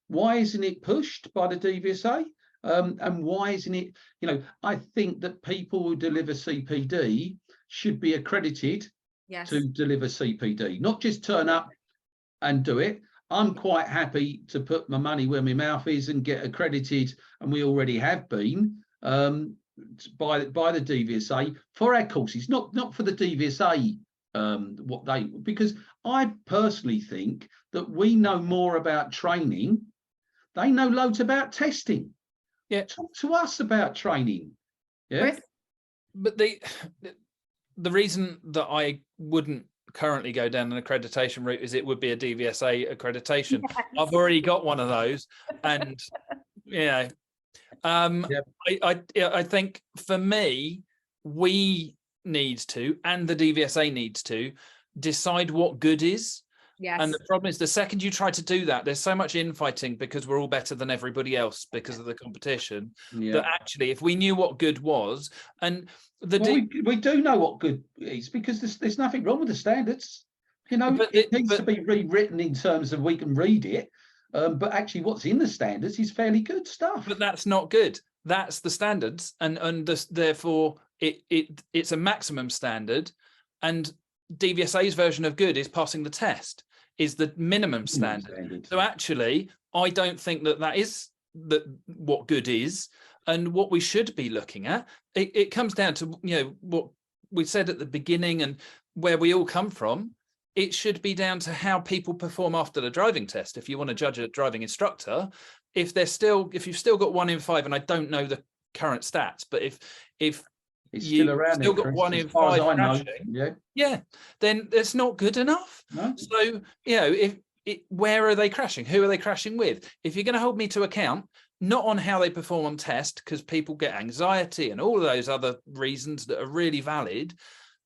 Why isn't it pushed by the DVSA? And why isn't it? I think that people who deliver CPD should be accredited to deliver CPD, not just turn up and do it. I'm quite happy to put my money where my mouth is and get accredited, and we already have been by the DVSA for our courses, not for the DVSA because I personally think that we know more about training. They know loads about testing. Yeah, talk to us about training. Yeah, Chris? But the reason that I wouldn't currently go down an accreditation route is it would be a DVSA accreditation. Yes. I've already got one of those, and I think for me, we need to, and the DVSA needs to, decide what good is. Yes. And the problem is, the second you try to do that, there's so much infighting because we're all better than everybody else because of the competition. That actually, if we knew what good was, and we do know what good is, because there's nothing wrong with the standards. It needs to be rewritten in terms of we can read it. But actually, what's in the standards is fairly good stuff. But that's not good. That's the standards, and therefore it's a maximum standard. And DVSA's version of good is passing the test, is the minimum standard. So actually, I don't think that is what good is, and what we should be looking at. It comes down to what we said at the beginning and where we all come from. It should be down to how people perform after the driving test. If you want to judge a driving instructor, if you've still got 1 in 5, and I don't know the current stats, but if you've still got 1 in 5 crashing, then it's not good enough. No. So where are they crashing? Who are they crashing with? If you're going to hold me to account, not on how they perform on test, because people get anxiety and all of those other reasons that are really valid.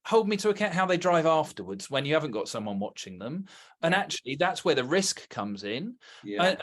Hold me to account how they drive afterwards when you haven't got someone watching them. And actually, that's where the risk comes in. Yeah.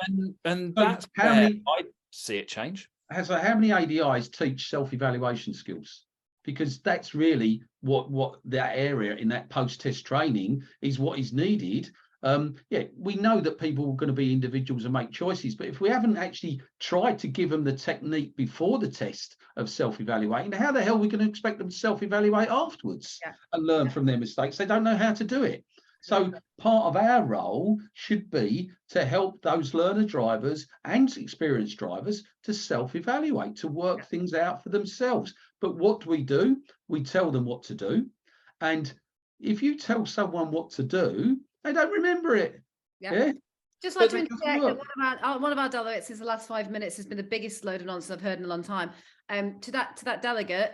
And that's where I see it change. So how many ADIs teach self-evaluation skills? Because that's really what that area in that post-test training is, what is needed. We know that people are going to be individuals and make choices, but if we haven't actually tried to give them the technique before the test of self-evaluating, how the hell are we going to expect them to self-evaluate afterwards and learn from their mistakes? They don't know how to do it. So part of our role should be to help those learner drivers and experienced drivers to self-evaluate, to work things out for themselves. But what do? We tell them what to do. And if you tell someone what to do, they don't remember it. Yeah. Just like to interject that one of our delegates in the last 5 minutes has been the biggest load of nonsense I've heard in a long time. To that delegate,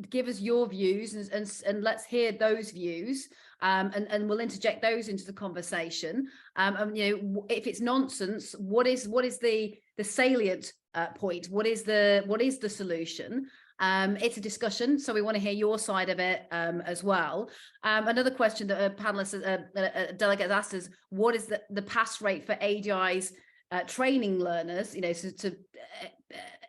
give us your views and let's hear those views, and we'll interject those into the conversation. If it's nonsense, what is the salient point? What is the solution? It's a discussion, so we want to hear your side of it as well. Another question that a panelist, a delegate asked is, what is the pass rate for ADI's training learners,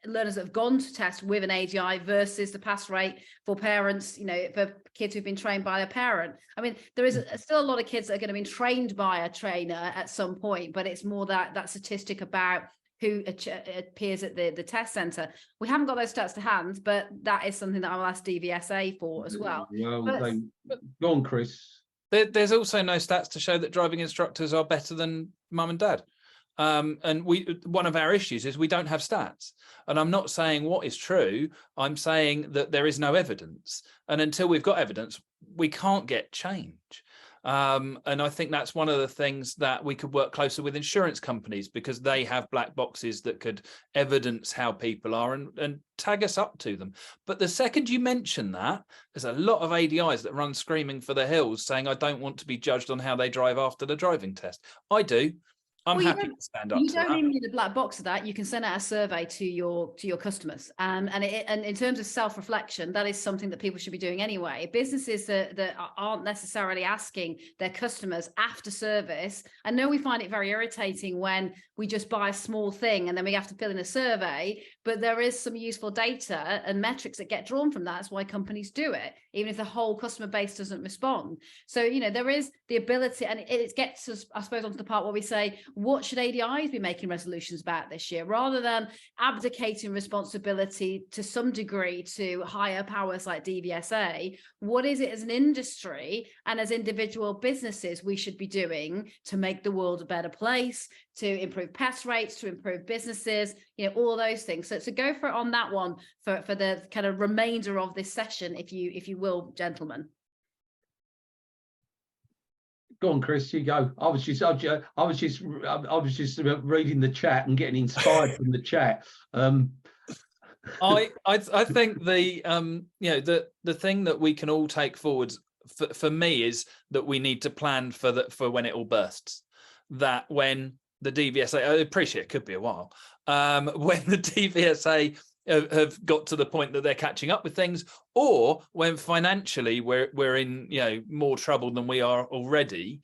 learners that have gone to test with an ADI versus the pass rate for parents, for kids who've been trained by a parent? I mean, there is still a lot of kids that are going to be trained by a trainer at some point, but it's more that statistic about who appears at the test centre. We haven't got those stats to hand, but that is something that I will ask DVSA for as well. Go on, Chris. There's also no stats to show that driving instructors are better than mum and dad. And one of our issues is we don't have stats. And I'm not saying what is true. I'm saying that there is no evidence. And until we've got evidence, we can't get change. And I think that's one of the things that we could work closer with insurance companies, because they have black boxes that could evidence how people are and tag us up to them. But the second you mention that, there's a lot of ADIs that run screaming for the hills saying, I don't want to be judged on how they drive after the driving test. I do. I'm happy to stand up to that. You don't even need a black box of that. You can send out a survey to your customers. And in terms of self-reflection, that is something that people should be doing anyway. Businesses that aren't necessarily asking their customers after service. I know we find it very irritating when we just buy a small thing and then we have to fill in a survey, but there is some useful data and metrics that get drawn from that. That's why companies do it, even if the whole customer base doesn't respond. So, you know, there is the ability, and it gets us, I suppose, onto the part where we say, what should ADIs be making resolutions about this year, rather than abdicating responsibility to some degree to higher powers like Dvsa? What is it as an industry and as individual businesses we should be doing to make the world a better place, to improve pass rates, to improve businesses, you know, all those things. So go for it on that one for the kind of remainder of this session, if you will, gentlemen. Go on, Chris, you go. I was just reading the chat and getting inspired from the chat. I think the thing that we can all take forward for me is that we need to plan for when it all bursts. That when the Dvsa, I appreciate it could be a while, when the Dvsa have got to the point that they're catching up with things, or when financially we're in, you know, more trouble than we are already,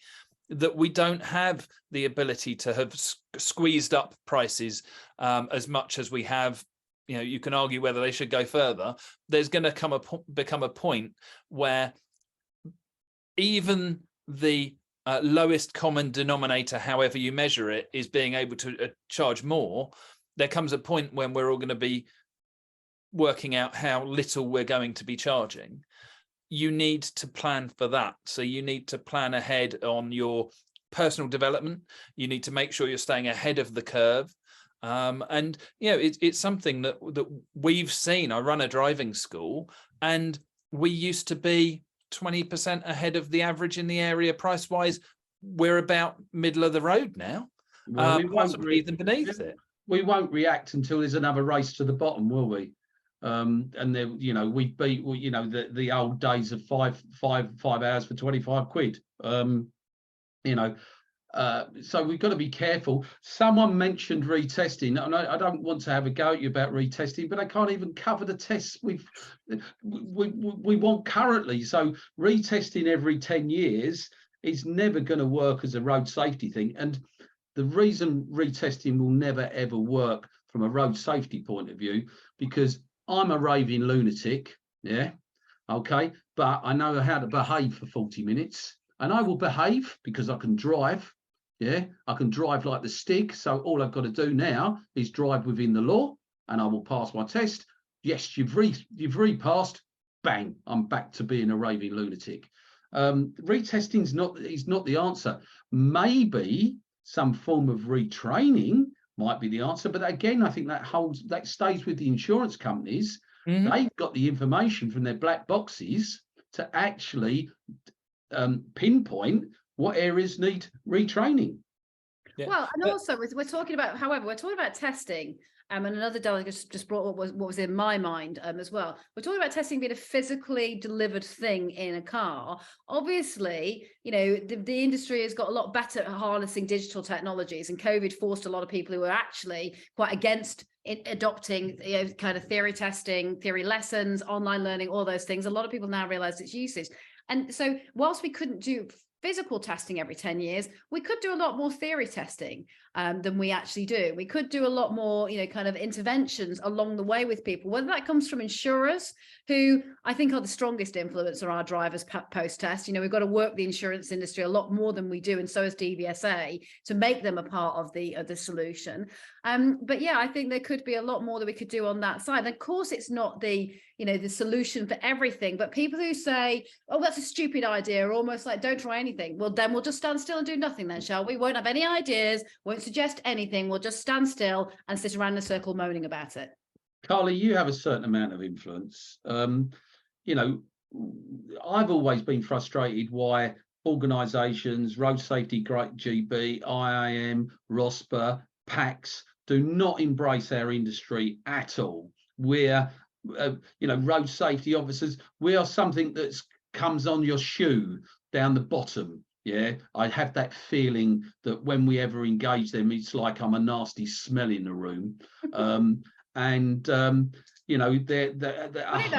that we don't have the ability to have squeezed up prices as much as we have. You know, you can argue whether they should go further. There's going to become a point where even the lowest common denominator, however you measure it, is being able to charge more. There comes a point when we're all going to be working out how little we're going to be charging. You need to plan for that. So you need to plan ahead on your personal development. You need to make sure you're staying ahead of the curve. And, you know, it's something that we've seen. I run a driving school, and we used to be 20% ahead of the average in the area price-wise. We're about middle of the road now. Well, possibly even beneath it. We won't react until there's another race to the bottom, will we? And then, you know, we beat, you know, the old days of five hours for 25 quid. You know, so we've got to be careful. Someone mentioned retesting, and I don't want to have a go at you about retesting, but I can't even cover the tests we want currently. So retesting every 10 years is never going to work as a road safety thing. And the reason retesting will never ever work from a road safety point of view, because I'm a raving lunatic, yeah, okay, but I know how to behave for 40 minutes, and I will behave because I can drive, yeah, I can drive like the Stig, so all I've got to do now is drive within the law, and I will pass my test. Yes, you've repassed, bang, I'm back to being a raving lunatic. Retesting is not the answer. Maybe some form of retraining might be the answer, but again, I think that stays with the insurance companies. Mm-hmm. They've got the information from their black boxes to actually pinpoint what areas need retraining. Yeah. Well, and also we're talking about testing. And another delegate just brought what was in my mind as well. We're talking about testing being a physically delivered thing in a car. Obviously, you know, the industry has got a lot better at harnessing digital technologies, and COVID forced a lot of people who were actually quite against adopting, you know, kind of theory testing, theory lessons, online learning, all those things. A lot of people now realize its usage. And so whilst we couldn't do physical testing every 10 years, we could do a lot more theory testing than we actually do. We could do a lot more, you know, kind of interventions along the way with people, whether that comes from insurers, who I think are the strongest influence on our drivers post-test. You know, we've got to work the insurance industry a lot more than we do, and so is Dvsa, to make them a part of the solution. But yeah, I think there could be a lot more that we could do on that side. And of course, it's not the the solution for everything. But people who say, oh, that's a stupid idea, or almost like, don't try anything, well, then we'll just stand still and do nothing then, shall we? Won't have any ideas, won't suggest anything, we'll just stand still and sit around in a circle moaning about it. Carly, you have a certain amount of influence. I've always been frustrated why organisations, Road Safety Great GB, IAM, ROSPA, PACS do not embrace our industry at all. We're, road safety officers, we are something that comes on your shoe down the bottom. Yeah, I have that feeling that when we ever engage them, it's like I'm a nasty smell in the room. They're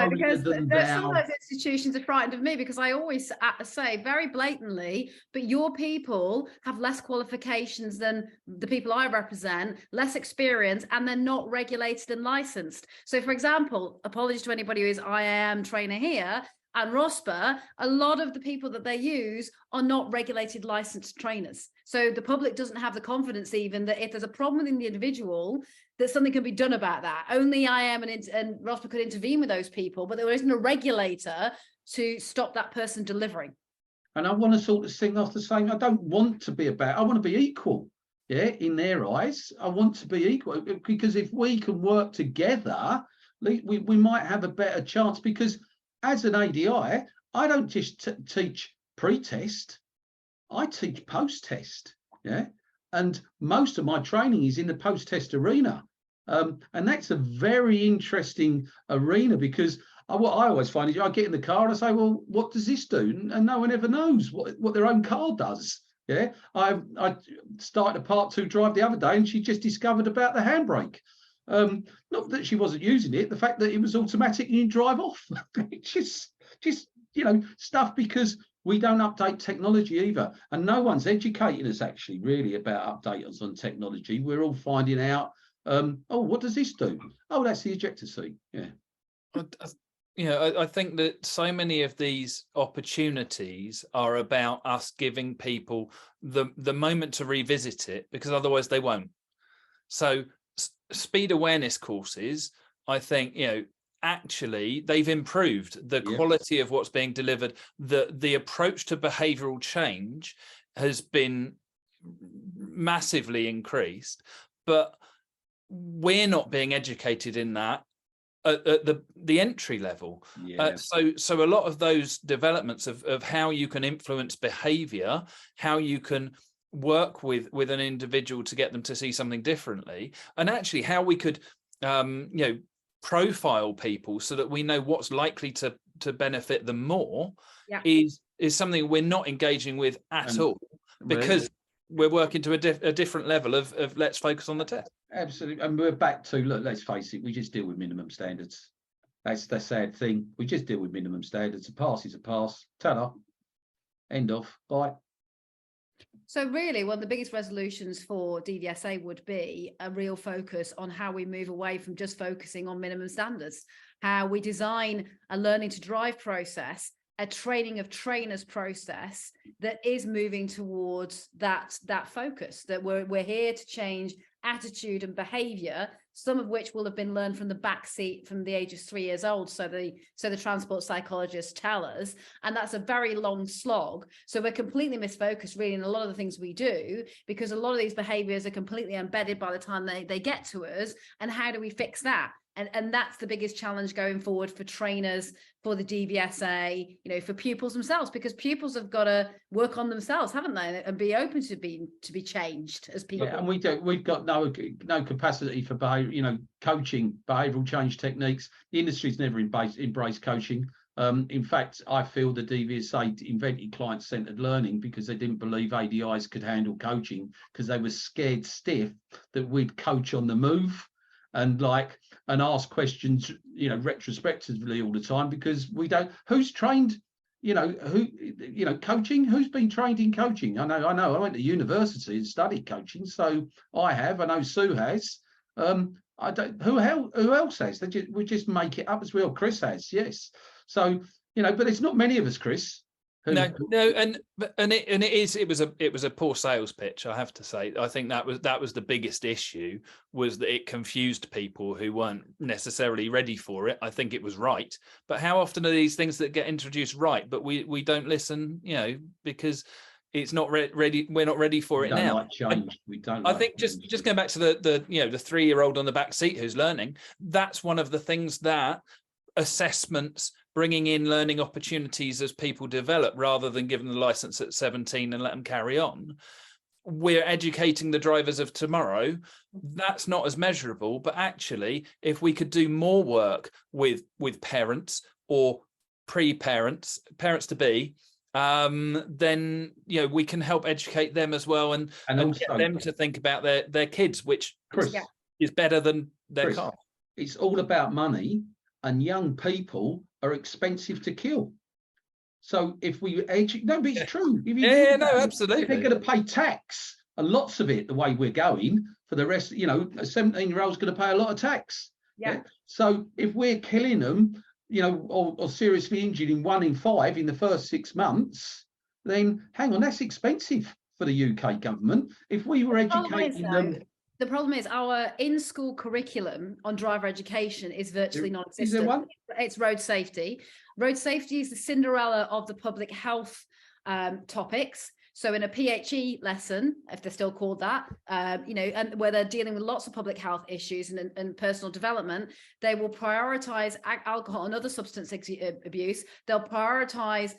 because some of those institutions are frightened of me, because I always say very blatantly, but your people have less qualifications than the people I represent, less experience, and they're not regulated and licensed. So, for example, apologies to anybody who is IAM trainer here, and ROSPA, a lot of the people that they use are not regulated licensed trainers. So the public doesn't have the confidence even that if there's a problem in the individual, that something can be done about that. Only IAM and ROSPA could intervene with those people, but there isn't a regulator to stop that person delivering. And I want to sort of sing off the same, I don't want to be I want to be equal. Yeah, in their eyes, I want to be equal, because if we can work together, we might have a better chance. Because as an ADI, I don't just teach pre-test, I teach post-test. Yeah, and most of my training is in the post-test arena. And that's a very interesting arena, because what I always find is I get in the car and I say, well, what does this do? And no one ever knows what their own car does. Yeah, I started a Part 2 drive the other day, and she just discovered about the handbrake. Not that she wasn't using it, the fact that it was automatic and you drive off. It's just stuff, because we don't update technology either, and no one's educating us actually really about updates on technology. We're all finding out, oh, what does this do? Oh, that's the ejector seat. Yeah. I think that so many of these opportunities are about us giving people the moment to revisit it, because otherwise they won't. So speed awareness courses, I think, actually they've improved the quality of what's being delivered. The approach to behavioral change has been massively increased, but we're not being educated in that at the entry level. So a lot of those developments of how you can influence behavior, how you can work with an individual to get them to see something differently, and actually how we could profile people so that we know what's likely to benefit them more, is something we're not engaging with at all, because we're working to a different level of let's focus on the test. Absolutely. And we're back to, look, let's face it, we just deal with minimum standards. That's the sad thing. We just deal with minimum standards. A pass is a pass. Ta-da. End of. Bye. So really, one of the biggest resolutions for DVSA would be a real focus on how we move away from just focusing on minimum standards, how we design a learning to drive process, a training of trainers process that is moving towards that focus, that we're here to change attitude and behavior, some of which will have been learned from the back seat from the age of 3 years old. So the transport psychologists tell us, and that's a very long slog. So we're completely misfocused really in a lot of the things we do, because a lot of these behaviors are completely embedded by the time they get to us. And how do we fix that? And that's the biggest challenge going forward for trainers, for the DVSA, for pupils themselves, because pupils have got to work on themselves, haven't they, and be open to be changed as people. Yeah, and we've got no capacity for coaching, behavioural change techniques. The industry's never embraced coaching. In fact, I feel the DVSA invented client-centered learning because they didn't believe ADIs could handle coaching, because they were scared stiff that we'd coach on the move and ask questions, retrospectively all the time, because we don't. Who's trained, coaching? Who's been trained in coaching? I know. I went to university and studied coaching, so I have. I know Sue has. I don't. Who else has? We just make it up as well. Chris has, yes. So but there's not many of us, Chris. No, and it was a poor sales pitch, I have to say. I think that was the biggest issue, was that it confused people who weren't necessarily ready for it. I think it was right, but how often are these things that get introduced right, but we don't listen, because it's not ready. We're not ready for it now. Like change. We don't. I think just going back to the 3-year-old on the back seat who's learning. That's one of the things that assessments, bringing in learning opportunities as people develop, rather than giving the license at 17 and let them carry on. We're educating the drivers of tomorrow. That's not as measurable, but actually, if we could do more work with parents or pre-parents, parents to be, then we can help educate them as well, and also get them to think about their kids, which is better than their car. It's all about money, and young people are expensive to kill. So if we educate, no, but it's true. Absolutely. If they're going to pay tax, and lots of it, the way we're going for the rest, a 17-year-old's going to pay a lot of tax. Yeah. So if we're killing them, or seriously injured in 1 in 5 in the first 6 months, then hang on, that's expensive for the UK government. If we were educating them. The problem is our in-school curriculum on driver education is virtually non-existent. Is there one? It's road safety. Road safety is the Cinderella of the public health topics. So in a PHE lesson, if they're still called that, and where they're dealing with lots of public health issues and personal development, they will prioritize alcohol and other substance abuse. They'll prioritize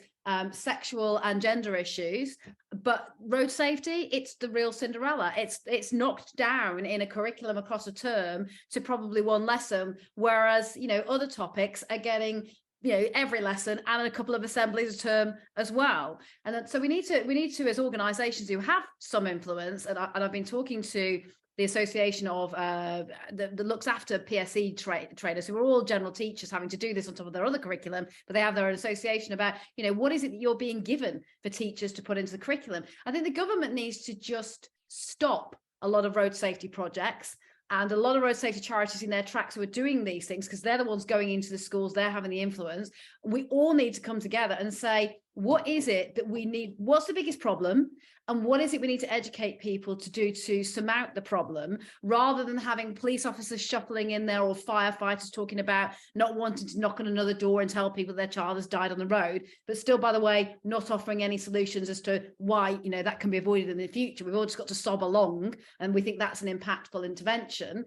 sexual and gender issues, but road safety, it's the real Cinderella. It's knocked down in a curriculum across a term to probably 1 lesson, whereas other topics are getting every lesson and a couple of assemblies a term as well. And then, so we need to as organizations who have some influence, and I've been talking to the association of that looks after PSE trainers, who are all general teachers having to do this on top of their other curriculum, but they have their own association about, what is it that you're being given for teachers to put into the curriculum. I think the government needs to just stop a lot of road safety projects and a lot of road safety charities in their tracks who are doing these things, because they're the ones going into the schools, they're having the influence. We all need to come together and say, what is it that we need? What's the biggest problem? And what is it we need to educate people to do to surmount the problem, rather than having police officers shuffling in there or firefighters talking about not wanting to knock on another door and tell people their child has died on the road, but still, by the way, not offering any solutions as to why, that can be avoided in the future. We've all just got to sob along, and we think that's an impactful intervention.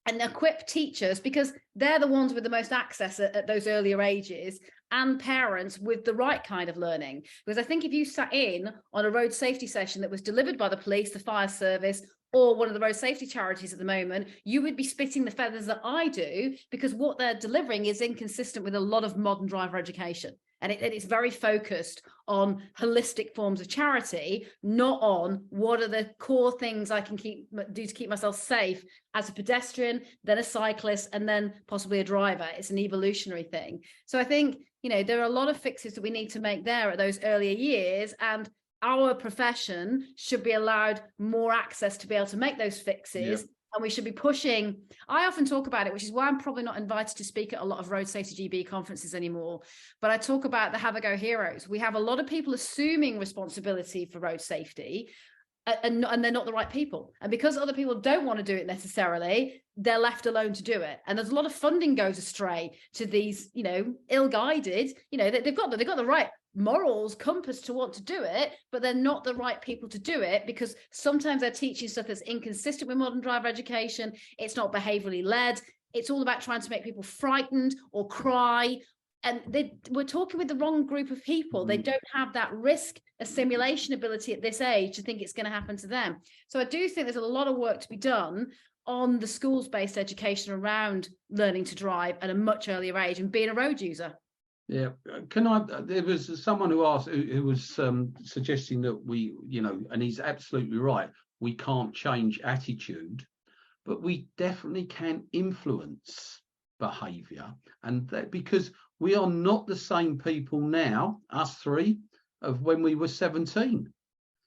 And equip teachers, because they're the ones with the most access at those earlier ages, and parents with the right kind of learning. Because I think if you sat in on a road safety session that was delivered by the police, the fire service, or one of the road safety charities at the moment, you would be spitting the feathers that I do, because what they're delivering is inconsistent with a lot of modern driver education. And it's very focused on holistic forms of charity, not on what are the core things I can do to keep myself safe as a pedestrian, then a cyclist, and then possibly a driver. It's an evolutionary thing. So I think, there are a lot of fixes that we need to make there at those earlier years, and our profession should be allowed more access to be able to make those fixes. Yeah. And we should be pushing. I often talk about it, which is why I'm probably not invited to speak at a lot of road safety GB conferences anymore. But I talk about the have a go heroes. We have a lot of people assuming responsibility for road safety, and they're not the right people. And because other people don't want to do it necessarily, they're left alone to do it. And there's a lot of funding goes astray to these, ill-guided, they've got the right morals compass to want to do it, but they're not the right people to do it, because sometimes they're teaching stuff that's inconsistent with modern driver education. It's not behaviorally led. It's all about trying to make people frightened or cry. And we're talking with the wrong group of people. They don't have that risk assimilation ability at this age to think it's going to happen to them. So I do think there's a lot of work to be done on the schools-based education around learning to drive at a much earlier age and being a road user. Yeah, there was someone who asked, who was suggesting that we, and he's absolutely right, we can't change attitude, but we definitely can influence behavior. And that, because we are not the same people now, us three, of when we were 17.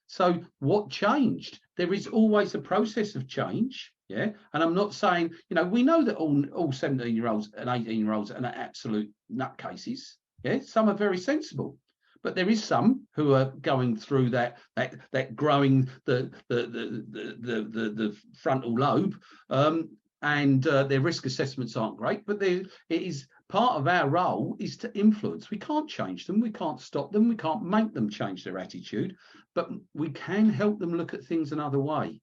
So what changed? There is always a process of change. Yeah. And I'm not saying, we know that all 17-year-olds and 18-year-olds are absolute nutcases. Yeah. Some are very sensible. but there is some who are going through that growing the frontal lobe, and their risk assessments aren't great. But it is part of our role is to influence. We can't change them, we can't stop them, we can't make them change their attitude, but we can help them look at things another way.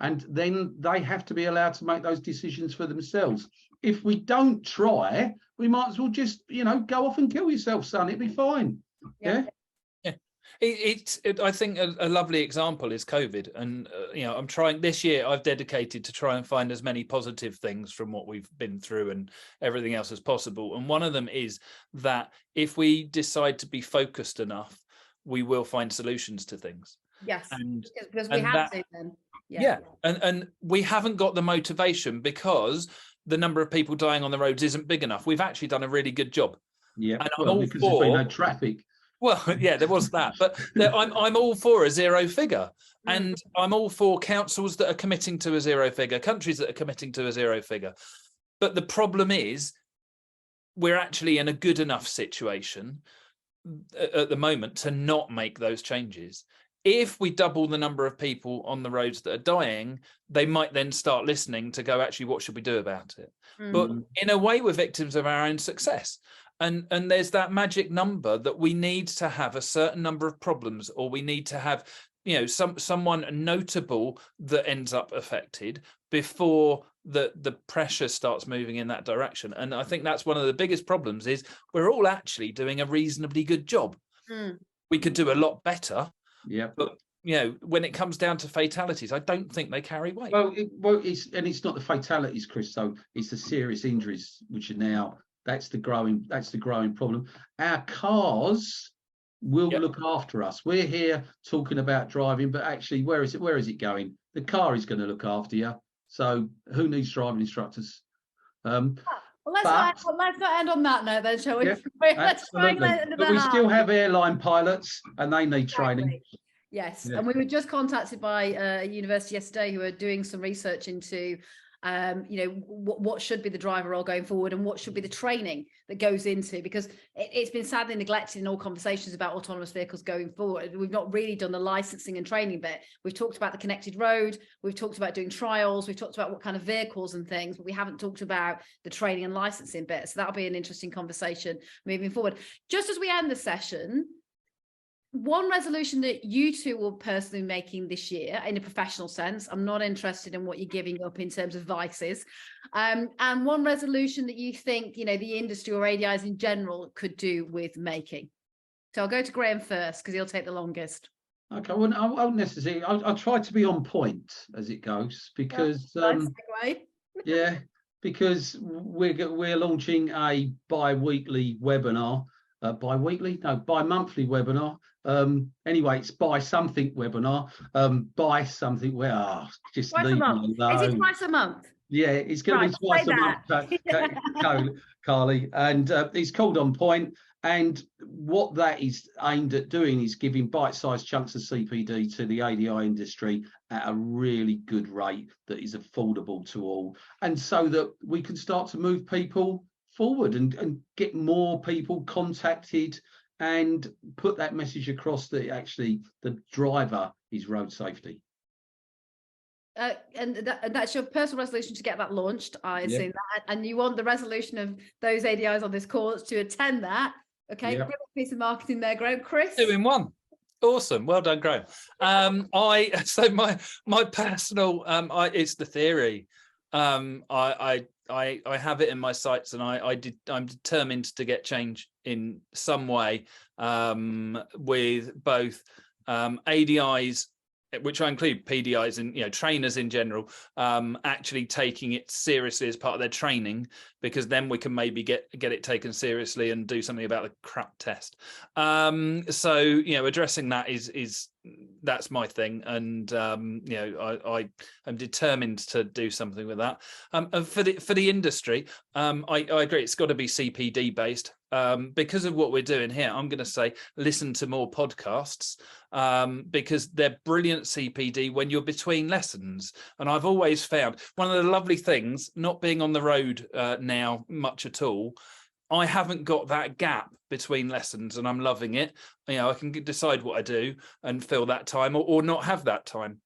And then they have to be allowed to make those decisions for themselves. If we don't try, we might as well just, go off and kill yourself, son. It'll be fine. Yeah. I think a lovely example is COVID. And, I'm trying this year, I've dedicated to try and find as many positive things from what we've been through and everything else as possible. And one of them is that if we decide to be focused enough, we will find solutions to things. Yes, and because we have to then. Yeah. And we haven't got the motivation because the number of people dying on the roads isn't big enough. We've actually done a really good job. Yeah, and because there's been no traffic. Well, yeah, there was that, but I'm all for a zero figure, and I'm all for councils that are committing to a zero figure, countries that are committing to a zero figure. But the problem is, we're actually in a good enough situation at the moment to not make those changes. If we double the number of people on the roads that are dying, they might then start listening to go, actually, what should we do about it? But in a way, we're victims of our own success. And there's that magic number that we need to have a certain number of problems, or we need to have, someone notable that ends up affected before the pressure starts moving in that direction. And I think that's one of the biggest problems is we're all actually doing a reasonably good job. We could do a lot better. Yeah, but when it comes down to fatalities, I don't think they carry weight. It's not the fatalities, Chris. So it's the serious injuries, which are now that's the growing problem. Our cars will look after us. We're here talking about driving, but actually, where is it going? The car is going to look after you. So who needs driving instructors? Well, let's not end on that note then, shall we? Yeah, let's try and get into but we still have airline pilots and they need training. Yes, and we were just contacted by a university yesterday who are doing some research into what should be the driver role going forward and what should be the training that goes into, because it's been sadly neglected in all conversations about autonomous vehicles going forward. We've not really done the licensing and training bit. We've talked about the connected road, we've talked about doing trials, we've talked about what kind of vehicles and things, but we haven't talked about the training and licensing bit. So that'll be an interesting conversation moving forward. Just as we end the session, one resolution that you two will personally be making this year in a professional sense, I'm not interested in what you're giving up in terms of vices, and one resolution that you think, the industry or ADIs in general could do with making. So I'll go to Graham first because he'll take the longest. Okay, well, I won't necessarily. I'll try to be on point as it goes because, because we're launching a bi-monthly webinar. Bi-monthly webinar. Anyway, it's buy something webinar. Buy something where just twice a month. Is it twice a month? Yeah, it's going to be twice a month, Carly, and it's called On Point. And what that is aimed at doing is giving bite-sized chunks of CPD to the ADI industry at a really good rate that is affordable to all, and so that we can start to move people forward and get more people contacted and put that message across that actually the driver is road safety. And that's your personal resolution to get that launched, I assume that, and you want the resolution of those ADIs on this course to attend that. Okay, brilliant piece of marketing there, Graham. Chris? 2 in 1. Awesome, well done, Graham. My personal it's the theory. I have it in my sights, and I'm determined to get change in some way with both ADIs, which I include PDIs and trainers in general, actually taking it seriously as part of their training, because then we can maybe get it taken seriously and do something about the crap test. So addressing that is that's my thing, and I am determined to do something with that. And for the industry, I agree, it's got to be CPD based. Because of what we're doing here, I'm going to say listen to more podcasts, because they're brilliant CPD when you're between lessons. And I've always found one of the lovely things, not being on the road now much at all, I haven't got that gap between lessons and I'm loving it. You know, I can decide what I do and fill that time or not have that time.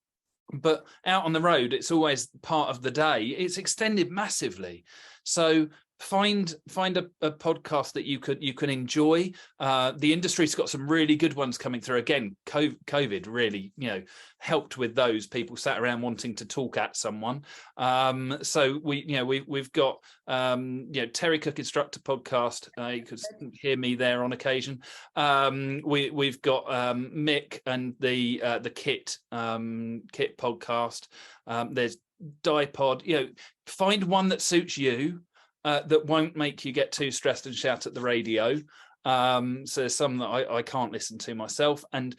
But out on the road, it's always part of the day. It's extended massively. So find a podcast that you can enjoy. The industry's got some really good ones coming through. Again, COVID really, helped with those. People sat around wanting to talk at someone. So we've got Terry Cook Instructor podcast. You could hear me there on occasion. We've got Mick and the Kit podcast. There's Dipod. Find one that suits you. That won't make you get too stressed and shout at the radio. So there's some that I can't listen to myself, and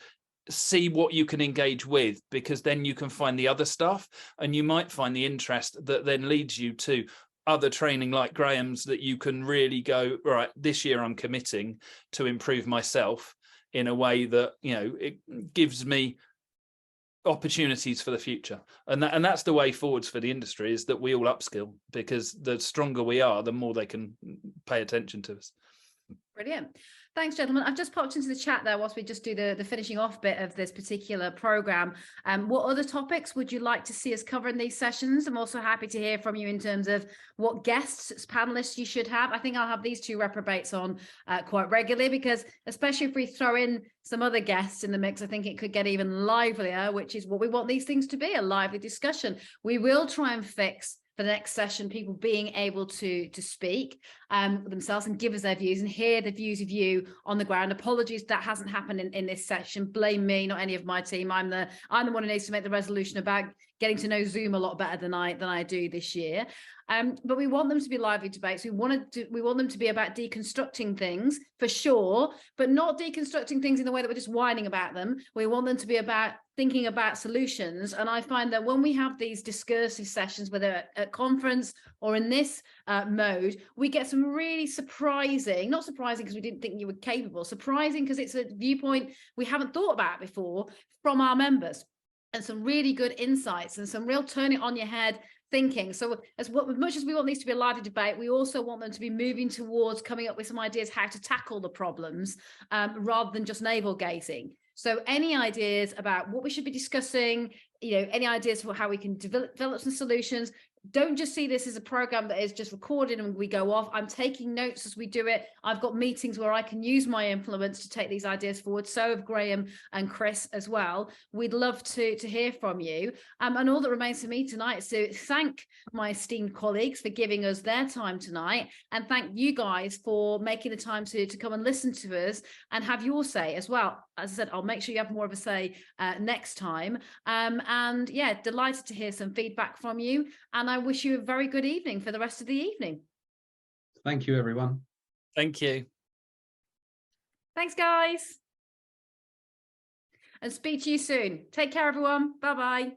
see what you can engage with, because then you can find the other stuff and you might find the interest that then leads you to other training like Graham's, that you can really go, right, this year I'm committing to improve myself in a way that, it gives me opportunities for the future, and that's the way forwards for the industry, is that we all upskill, because the stronger we are, the more they can pay attention to us. Brilliant. Thanks, gentlemen. I've just popped into the chat there whilst we just do the finishing off bit of this particular program. What other topics would you like to see us cover in these sessions? I'm also happy to hear from you in terms of what guests, panelists you should have. I think I'll have these two reprobates on quite regularly, because especially if we throw in some other guests in the mix, I think it could get even livelier, which is what we want these things to be, a lively discussion. We will try and fix for the next session people being able to speak themselves and give us their views and hear the views of you on the ground. Apologies that hasn't happened in this session. Blame me, not any of my team. I'm the one who needs to make the resolution about getting to know Zoom a lot better than I do this year. But we want them to be lively debates. We want them to be about deconstructing things for sure, but not deconstructing things in the way that we're just whining about them. We want them to be about thinking about solutions. And I find that when we have these discursive sessions, whether at conference or in this mode, we get some really surprising, not surprising because we didn't think you were capable, surprising because it's a viewpoint we haven't thought about before from our members, and some really good insights and some real turn it on your head thinking. So as much as we want these to be a lively debate, we also want them to be moving towards coming up with some ideas how to tackle the problems rather than just navel gazing. So any ideas about what we should be discussing, any ideas for how we can develop some solutions. Don't just see this as a program that is just recorded and we go off. I'm taking notes as we do it. I've got meetings where I can use my influence to take these ideas forward. So have Graham and Chris as well. We'd love to hear from you. And all that remains for me tonight is to thank my esteemed colleagues for giving us their time tonight, and thank you guys for making the time to come and listen to us and have your say as well. As I said, I'll make sure you have more of a say next time. And yeah, delighted to hear some feedback from you. And I wish you a very good evening for the rest of the evening. Thank you, everyone. Thank you. Thanks, guys. And speak to you soon. Take care, everyone. Bye-bye.